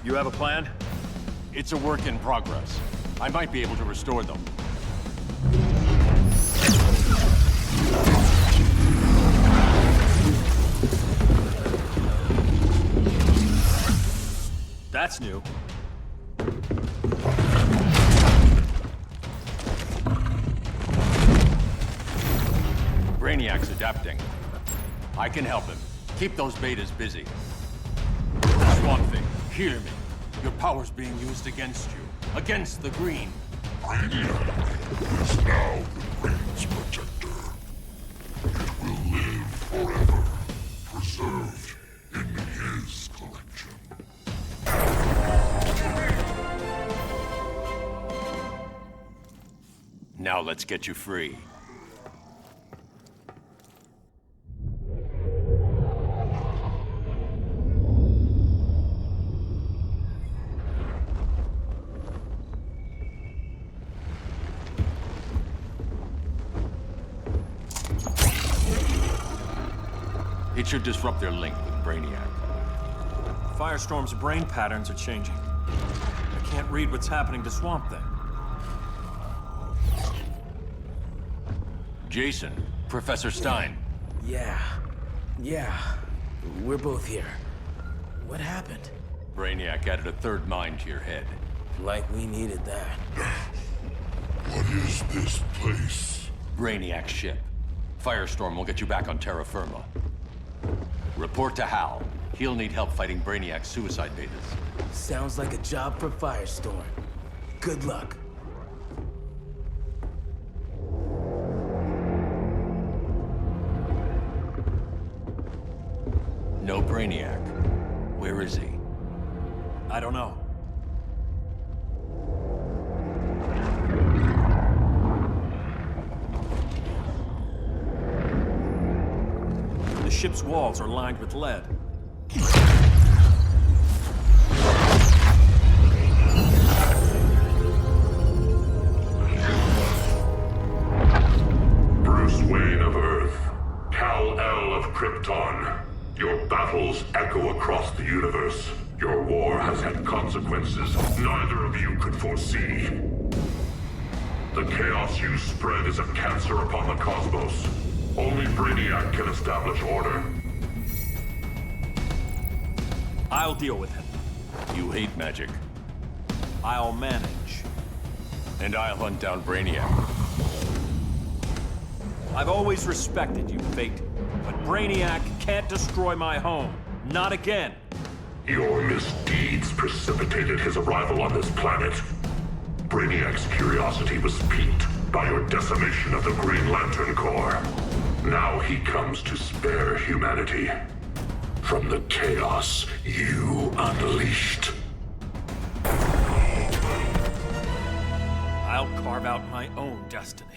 You have a plan? It's a work in progress. I might be able to restore them. That's new. Brainiac's adapting. I can help him. Keep those betas busy. Swamp Thing, hear me. Your power's being used against you. Against the Green. Brainiac is now the Green's protector. It will live forever, preserved in his collection. Now let's get you free. It should disrupt their link with Brainiac. Firestorm's brain patterns are changing. I can't read what's happening to Swamp Thing. Jason, Professor Stein. Yeah. We're both here. What happened? Brainiac added a third mind to your head. Like we needed that. What is this place? Brainiac's ship. Firestorm will get you back on terra firma. Report to Hal. He'll need help fighting Brainiac's suicide betas. Sounds like a job for Firestorm. Good luck. No Brainiac. Where is he? I don't know. The ship's walls are lined with lead. Bruce Wayne of Earth, Kal-El of Krypton. Your battles echo across the universe. Your war has had consequences neither of you could foresee. The chaos you spread is a cancer upon the cosmos. Only Brainiac can establish order. I'll deal with him. You hate magic. I'll manage. And I'll hunt down Brainiac. I've always respected you, Fate. But Brainiac can't destroy my home. Not again. Your misdeeds precipitated his arrival on this planet. Brainiac's curiosity was piqued by your decimation of the Green Lantern Corps. Now he comes to spare humanity from the chaos you unleashed. I'll carve out my own destiny.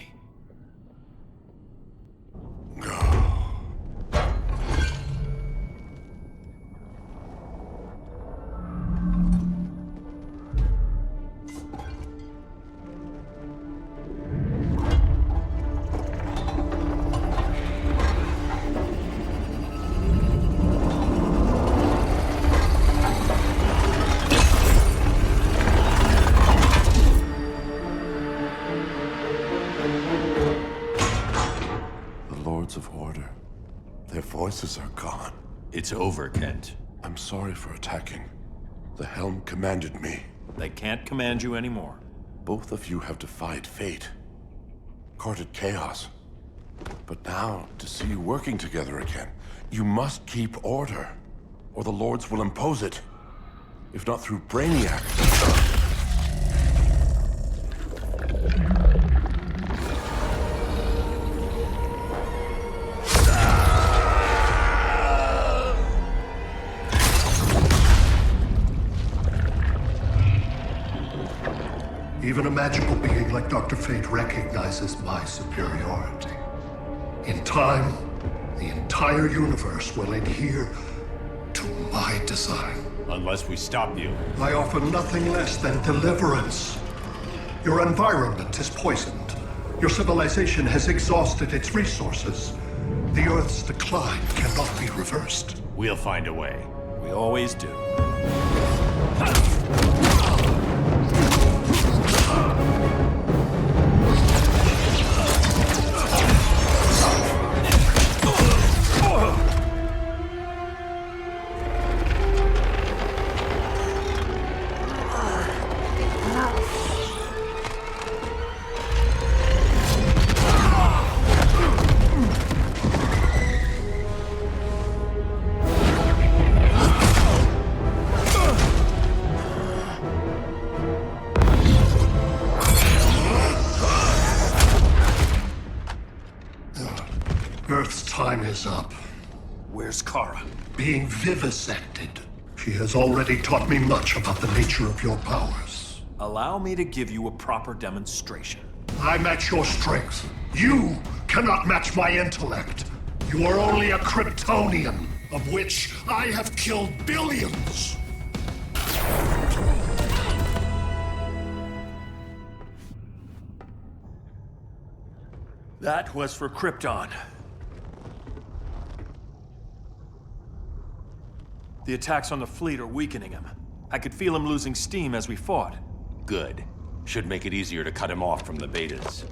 Of order. Their voices are gone. It's over, Kent. I'm sorry for attacking. The Helm commanded me. They can't command you anymore. Both of you have defied fate. Courted chaos. But now, to see you working together again, you must keep order, or the Lords will impose it. If not through Brainiac. Even a magical being like Dr. Fate recognizes my superiority. In time, the entire universe will adhere to my design. Unless we stop you. I offer nothing less than deliverance. Your environment is poisoned. Your civilization has exhausted its resources. The Earth's decline cannot be reversed. We'll find a way. We always do. Earth's time is up. Where's Kara? Being vivisected. She has already taught me much about the nature of your powers. Allow me to give you a proper demonstration. I match your strength. You cannot match my intellect. You are only a Kryptonian, of which I have killed billions. That was for Krypton. The attacks on the fleet are weakening him. I could feel him losing steam as we fought. Good. Should make it easier to cut him off from the betas.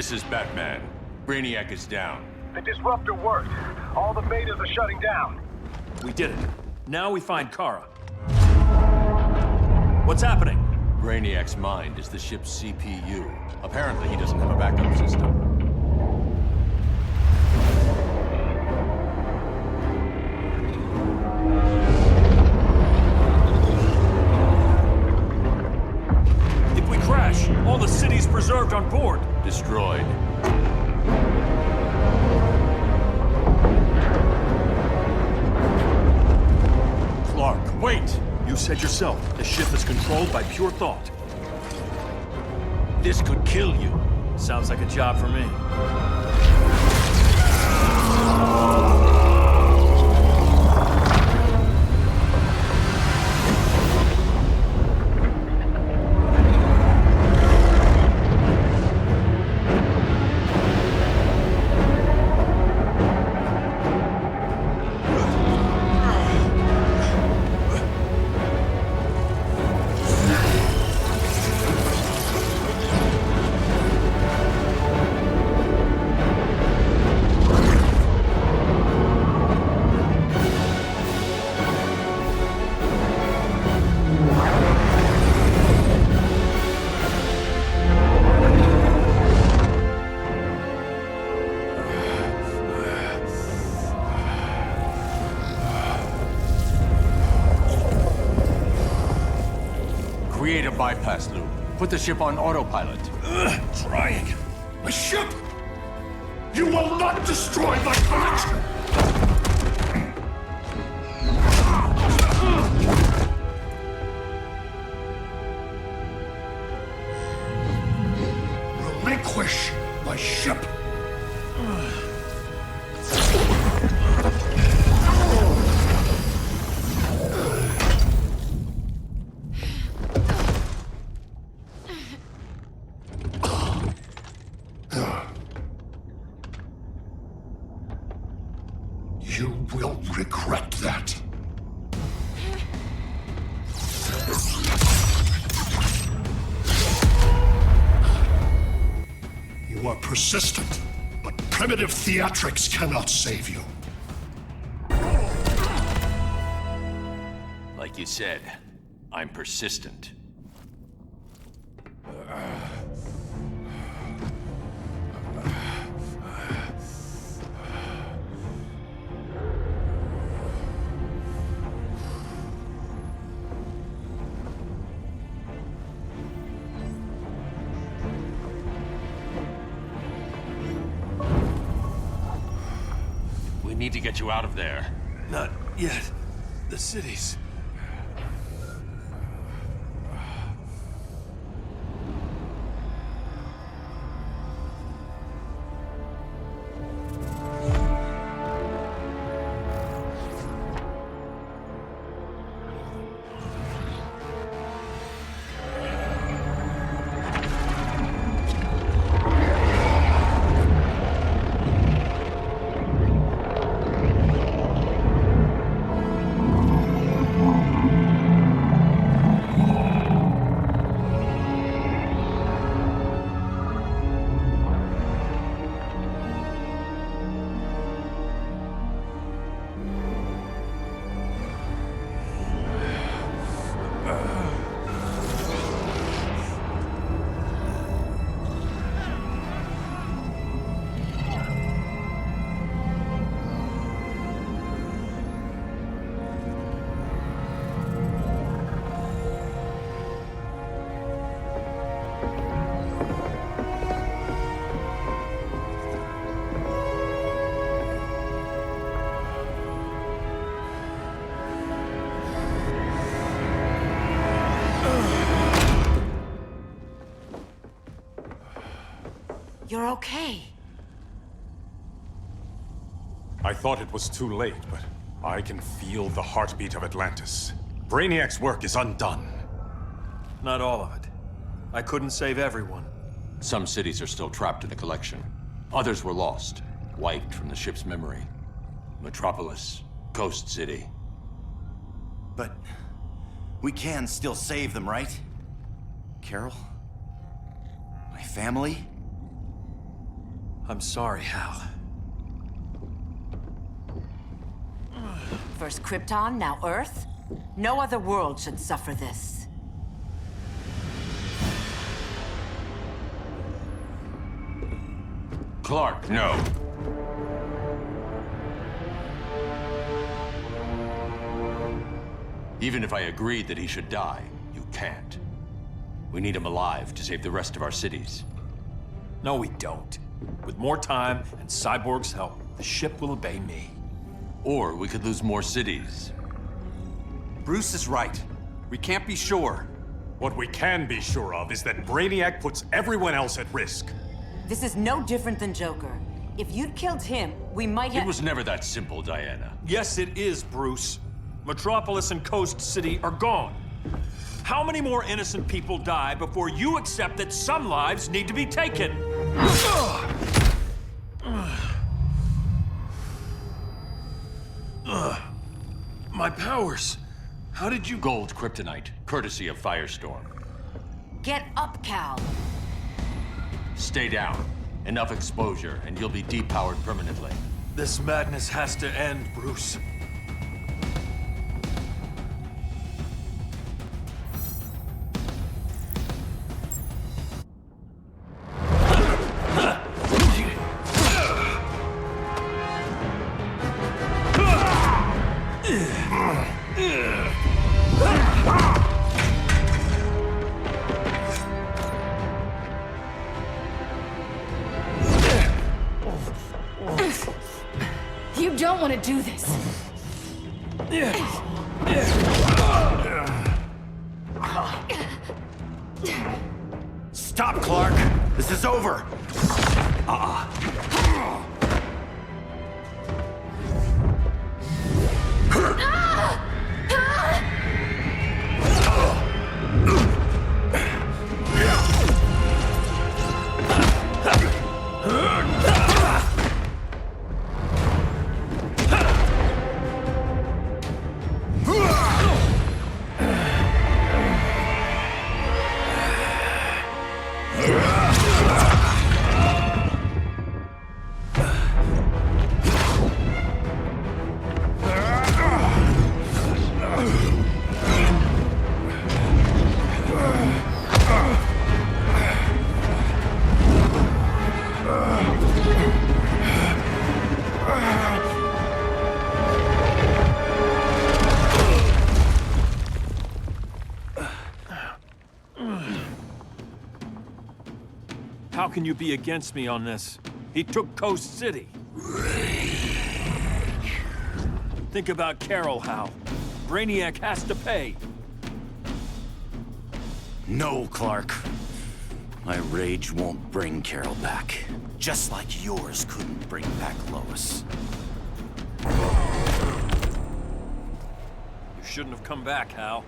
This is Batman. Brainiac is down. The disruptor worked. All the betas are shutting down. We did it. Now we find Kara. What's happening? Brainiac's mind is the ship's CPU. Apparently, he doesn't have a backup system. If we crash, all the city's preserved on board. Destroyed. Clark, wait! You said yourself, the ship is controlled by pure thought. This could kill you. Sounds like a job for me. Create a bypass loop. Put the ship on autopilot. Trying. My ship! You will not destroy my collection! Relinquish my ship! You will regret that. You are persistent, but primitive theatrics cannot save you. Like you said, I'm persistent. We need to get you out of there. Not yet. The city's... You're okay. I thought it was too late, but I can feel the heartbeat of Atlantis. Brainiac's work is undone. Not all of it. I couldn't save everyone. Some cities are still trapped in the collection. Others were lost, wiped from the ship's memory. Metropolis, Coast City. But we can still save them, right? Carol? My family? I'm sorry, Hal. First Krypton, now Earth? No other world should suffer this. Clark, no. Even if I agreed that he should die, you can't. We need him alive to save the rest of our cities. No, we don't. With more time and Cyborg's help, the ship will obey me. Or we could lose more cities. Bruce is right. We can't be sure. What we can be sure of is that Brainiac puts everyone else at risk. This is no different than Joker. If you'd killed him, we might have— It was never that simple, Diana. Yes, it is, Bruce. Metropolis and Coast City are gone. How many more innocent people die before you accept that some lives need to be taken? My powers. How did you— Gold kryptonite, courtesy of Firestorm. Get up, Cal. Stay down. Enough exposure, and you'll be depowered permanently. This madness has to end, Bruce. You don't want to do this. Stop, Clark! This is over! How can you be against me on this? He took Coast City. Think about Carol, Hal. Brainiac has to pay. No, Clark. My rage won't bring Carol back. Just like yours couldn't bring back Lois. You shouldn't have come back, Hal.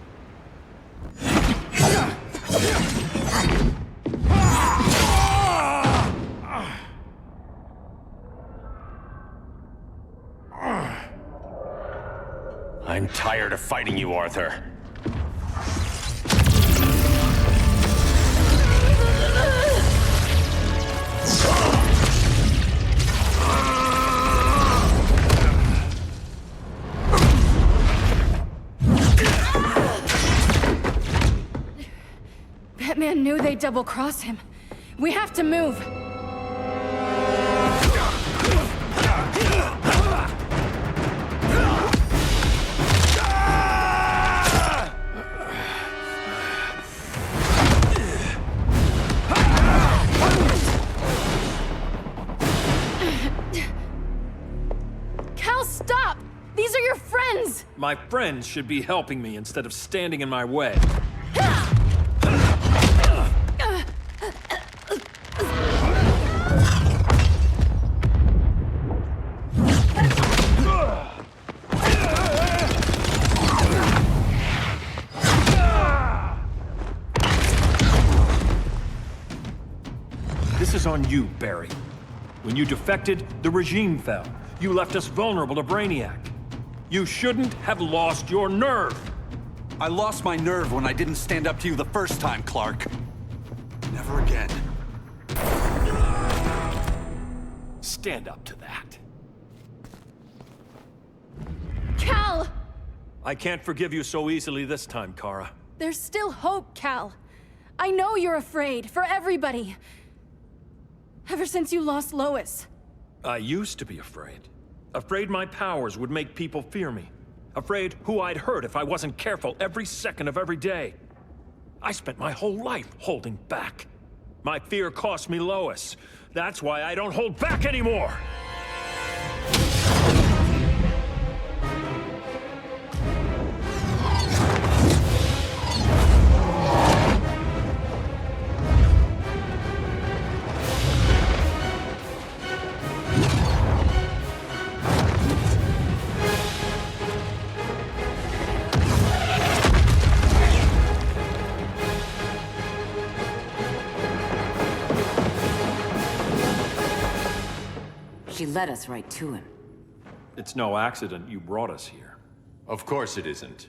I'm tired of fighting you, Arthur. Batman knew they'd double-cross him. We have to move. Cal, stop! These are your friends! My friends should be helping me instead of standing in my way. This is on you, Barry. When you defected, the regime fell. You left us vulnerable to Brainiac. You shouldn't have lost your nerve. I lost my nerve when I didn't stand up to you the first time, Clark. Never again. stand up to that. Cal! I can't forgive you so easily this time, Kara. There's still hope, Cal. I know you're afraid, for everybody. Ever since you lost Lois. I used to be afraid. Afraid my powers would make people fear me. Afraid who I'd hurt if I wasn't careful every second of every day. I spent my whole life holding back. My fear cost me Lois. That's why I don't hold back anymore! She led us right to him. It's no accident you brought us here. Of course it isn't.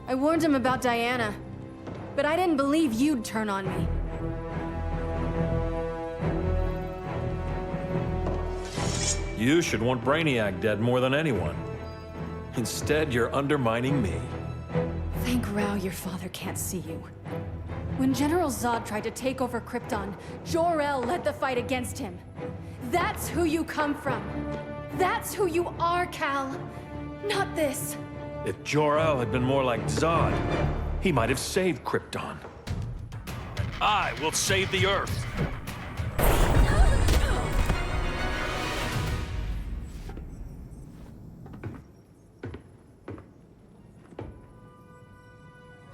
I warned him about Diana, but I didn't believe you'd turn on me. You should want Brainiac dead more than anyone. Instead, you're undermining me. Thank Rao your father can't see you. When General Zod tried to take over Krypton, Jor-El led the fight against him. That's who you come from. That's who you are, Cal. Not this. If Jor-El had been more like Zod, he might have saved Krypton. And I will save the Earth.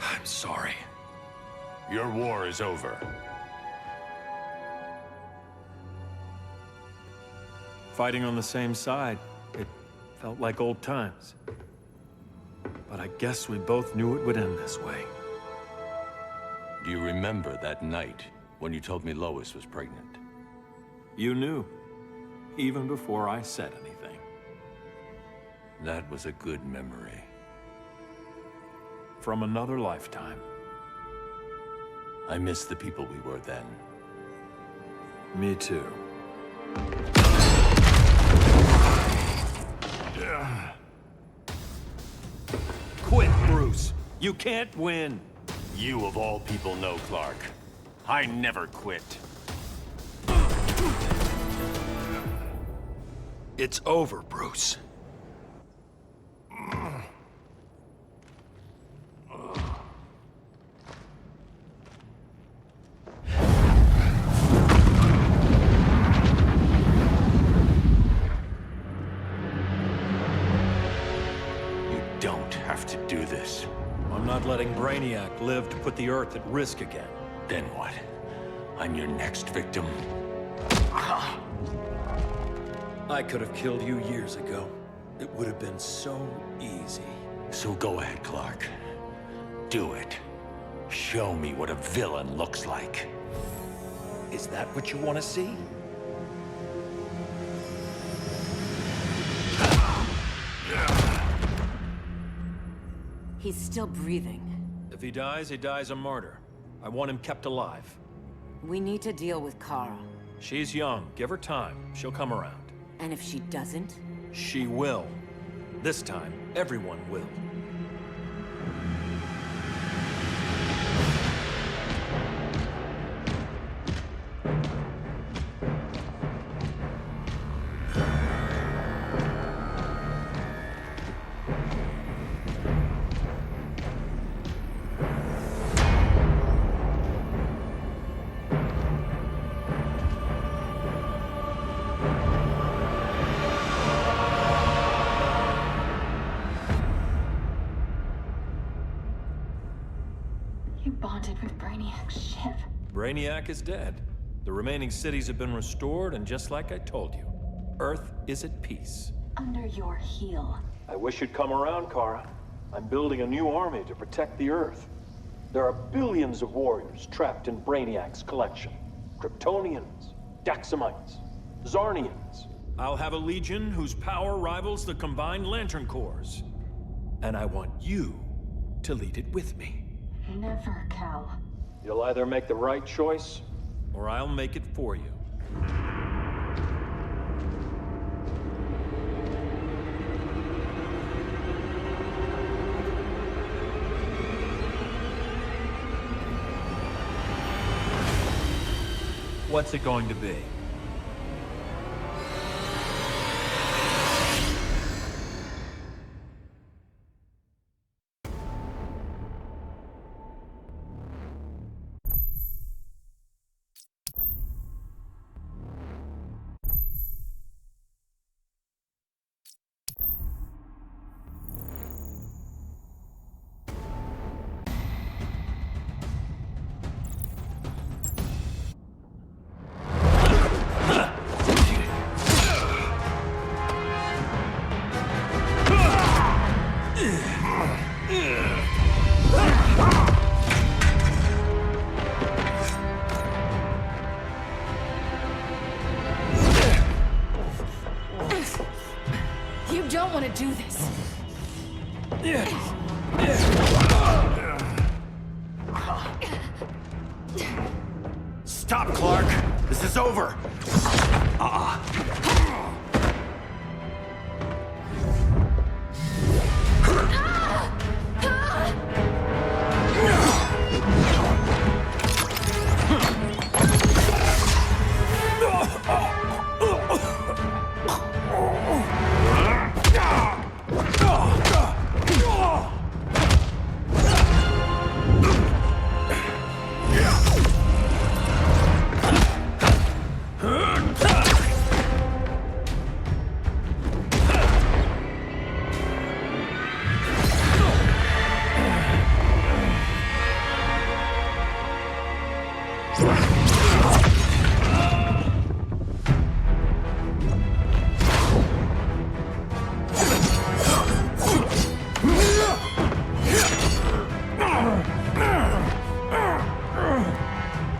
I'm sorry. Your war is over. Fighting on the same side, it felt like old times. But I guess we both knew it would end this way. Do you remember that night when you told me Lois was pregnant? You knew, even before I said anything. That was a good memory. From another lifetime. I miss the people we were then. Me too. Quit, Bruce. You can't win. You of all people know, Clark. I never quit. It's over, Bruce. I'm not letting Brainiac live to put the Earth at risk again. Then what? I'm your next victim? I could have killed you years ago. It would have been so easy. So go ahead, Clark. Do it. Show me what a villain looks like. Is that what you want to see? He's still breathing. If he dies a martyr. I want him kept alive. We need to deal with Kara. She's young. Give her time. She'll come around. And if she doesn't? She will. This time, everyone will. Bonded with Brainiac's ship. Brainiac is dead. The remaining cities have been restored, and just like I told you, Earth is at peace. Under your heel. I wish you'd come around, Kara. I'm building a new army to protect the Earth. There are billions of warriors trapped in Brainiac's collection. Kryptonians, Daxamites, Zarnians. I'll have a legion whose power rivals the combined Lantern Corps. And I want you to lead it with me. Never, Cal. You'll either make the right choice, or I'll make it for you. What's it going to be? You don't want to do this. Stop, Clark! This is over!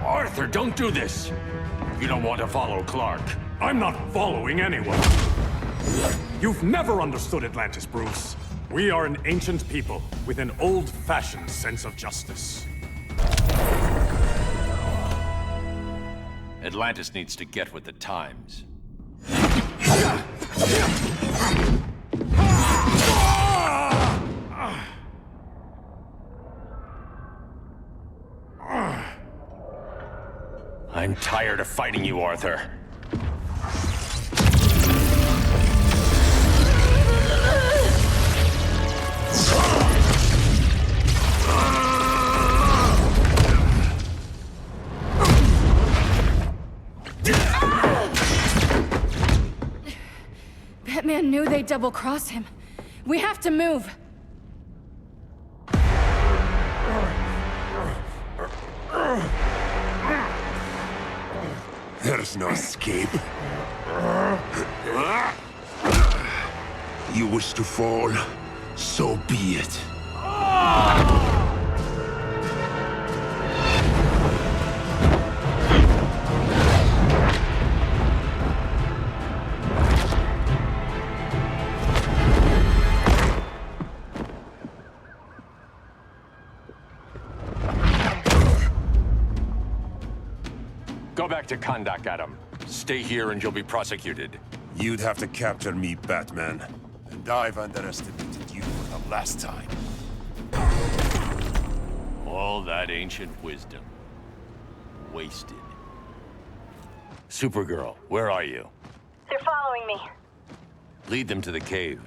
Arthur, don't do this! You don't want to follow Clark. I'm not following anyone. You've never understood Atlantis, Bruce. We are an ancient people with an old-fashioned sense of justice. Atlantis needs to get with the times. I'm tired of fighting you, Arthur. Batman knew they'd double-cross him. We have to move. There's no escape. You wish to fall, so be it. Go back to Kondak, Adam. Stay here and you'll be prosecuted. You'd have to capture me, Batman. And I've underestimated you for the last time. All that ancient wisdom. Wasted. Supergirl, where are you? They're following me. Lead them to the cave.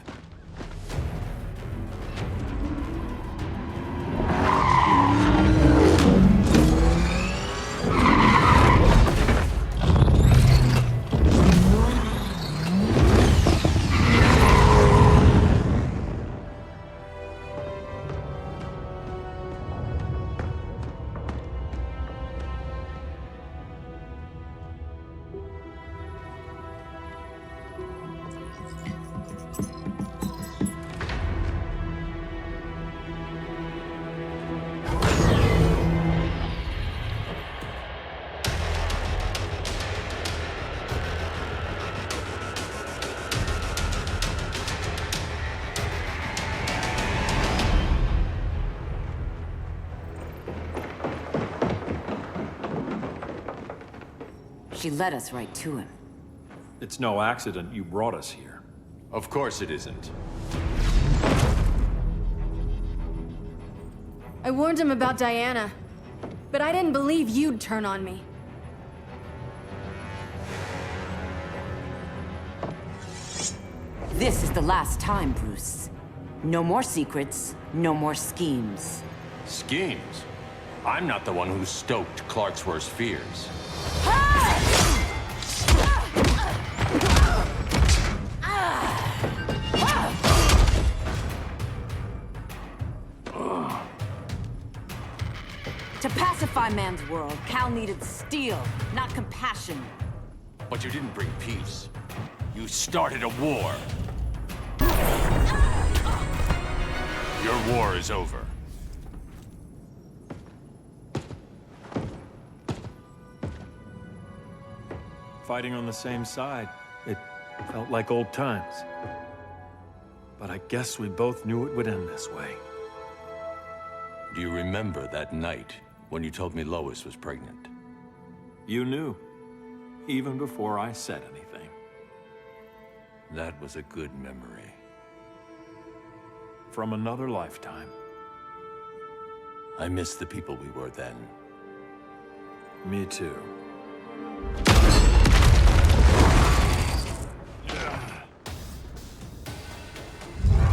She led us right to him. It's no accident you brought us here. Of course it isn't. I warned him about Diana, but I didn't believe you'd turn on me. This is the last time, Bruce. No more secrets, no more schemes. Schemes? I'm not the one who stoked Clark's worst fears. To pacify man's world, Cal needed steel, not compassion. But you didn't bring peace. You started a war. Your war is over. Fighting on the same side, it felt like old times. But I guess we both knew it would end this way. Do you remember that night when you told me Lois was pregnant? You knew, even before I said anything. That was a good memory. From another lifetime. I miss the people we were then. Me too.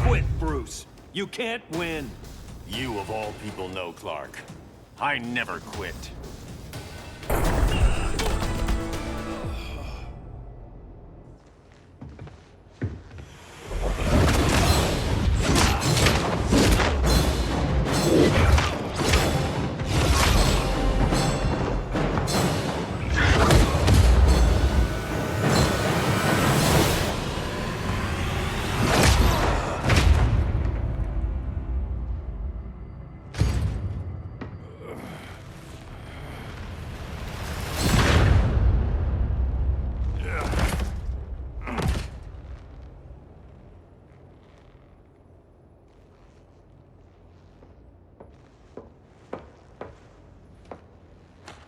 Quit, Bruce. You can't win. You of all people know, Clark. I never quit.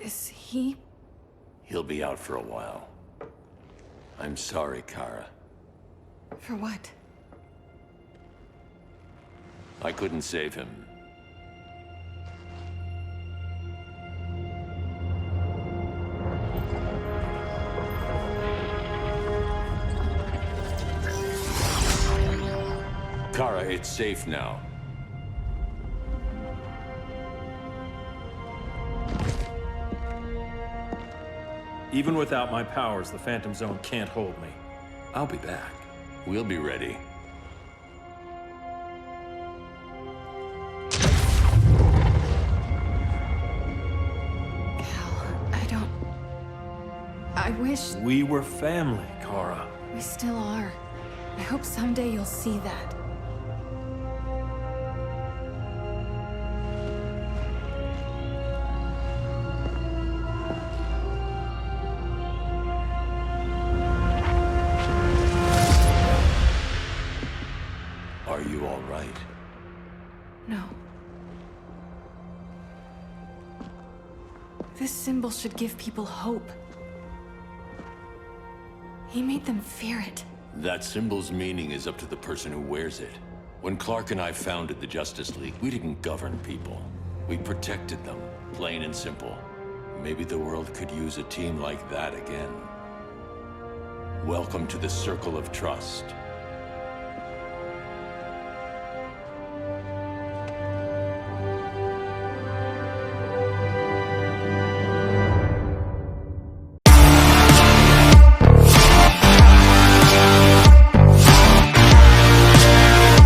Is he? He'll be out for a while. I'm sorry, Kara. For what? I couldn't save him. Kara, it's safe now. Even without my powers, the Phantom Zone can't hold me. I'll be back. We'll be ready. I wish... We were family, Kara. We still are. I hope someday you'll see that. Are you all right? No. This symbol should give people hope. He made them fear it. That symbol's meaning is up to the person who wears it. When Clark and I founded the Justice League, we didn't govern people. We protected them, plain and simple. Maybe the world could use a team like that again. Welcome to the Circle of Trust.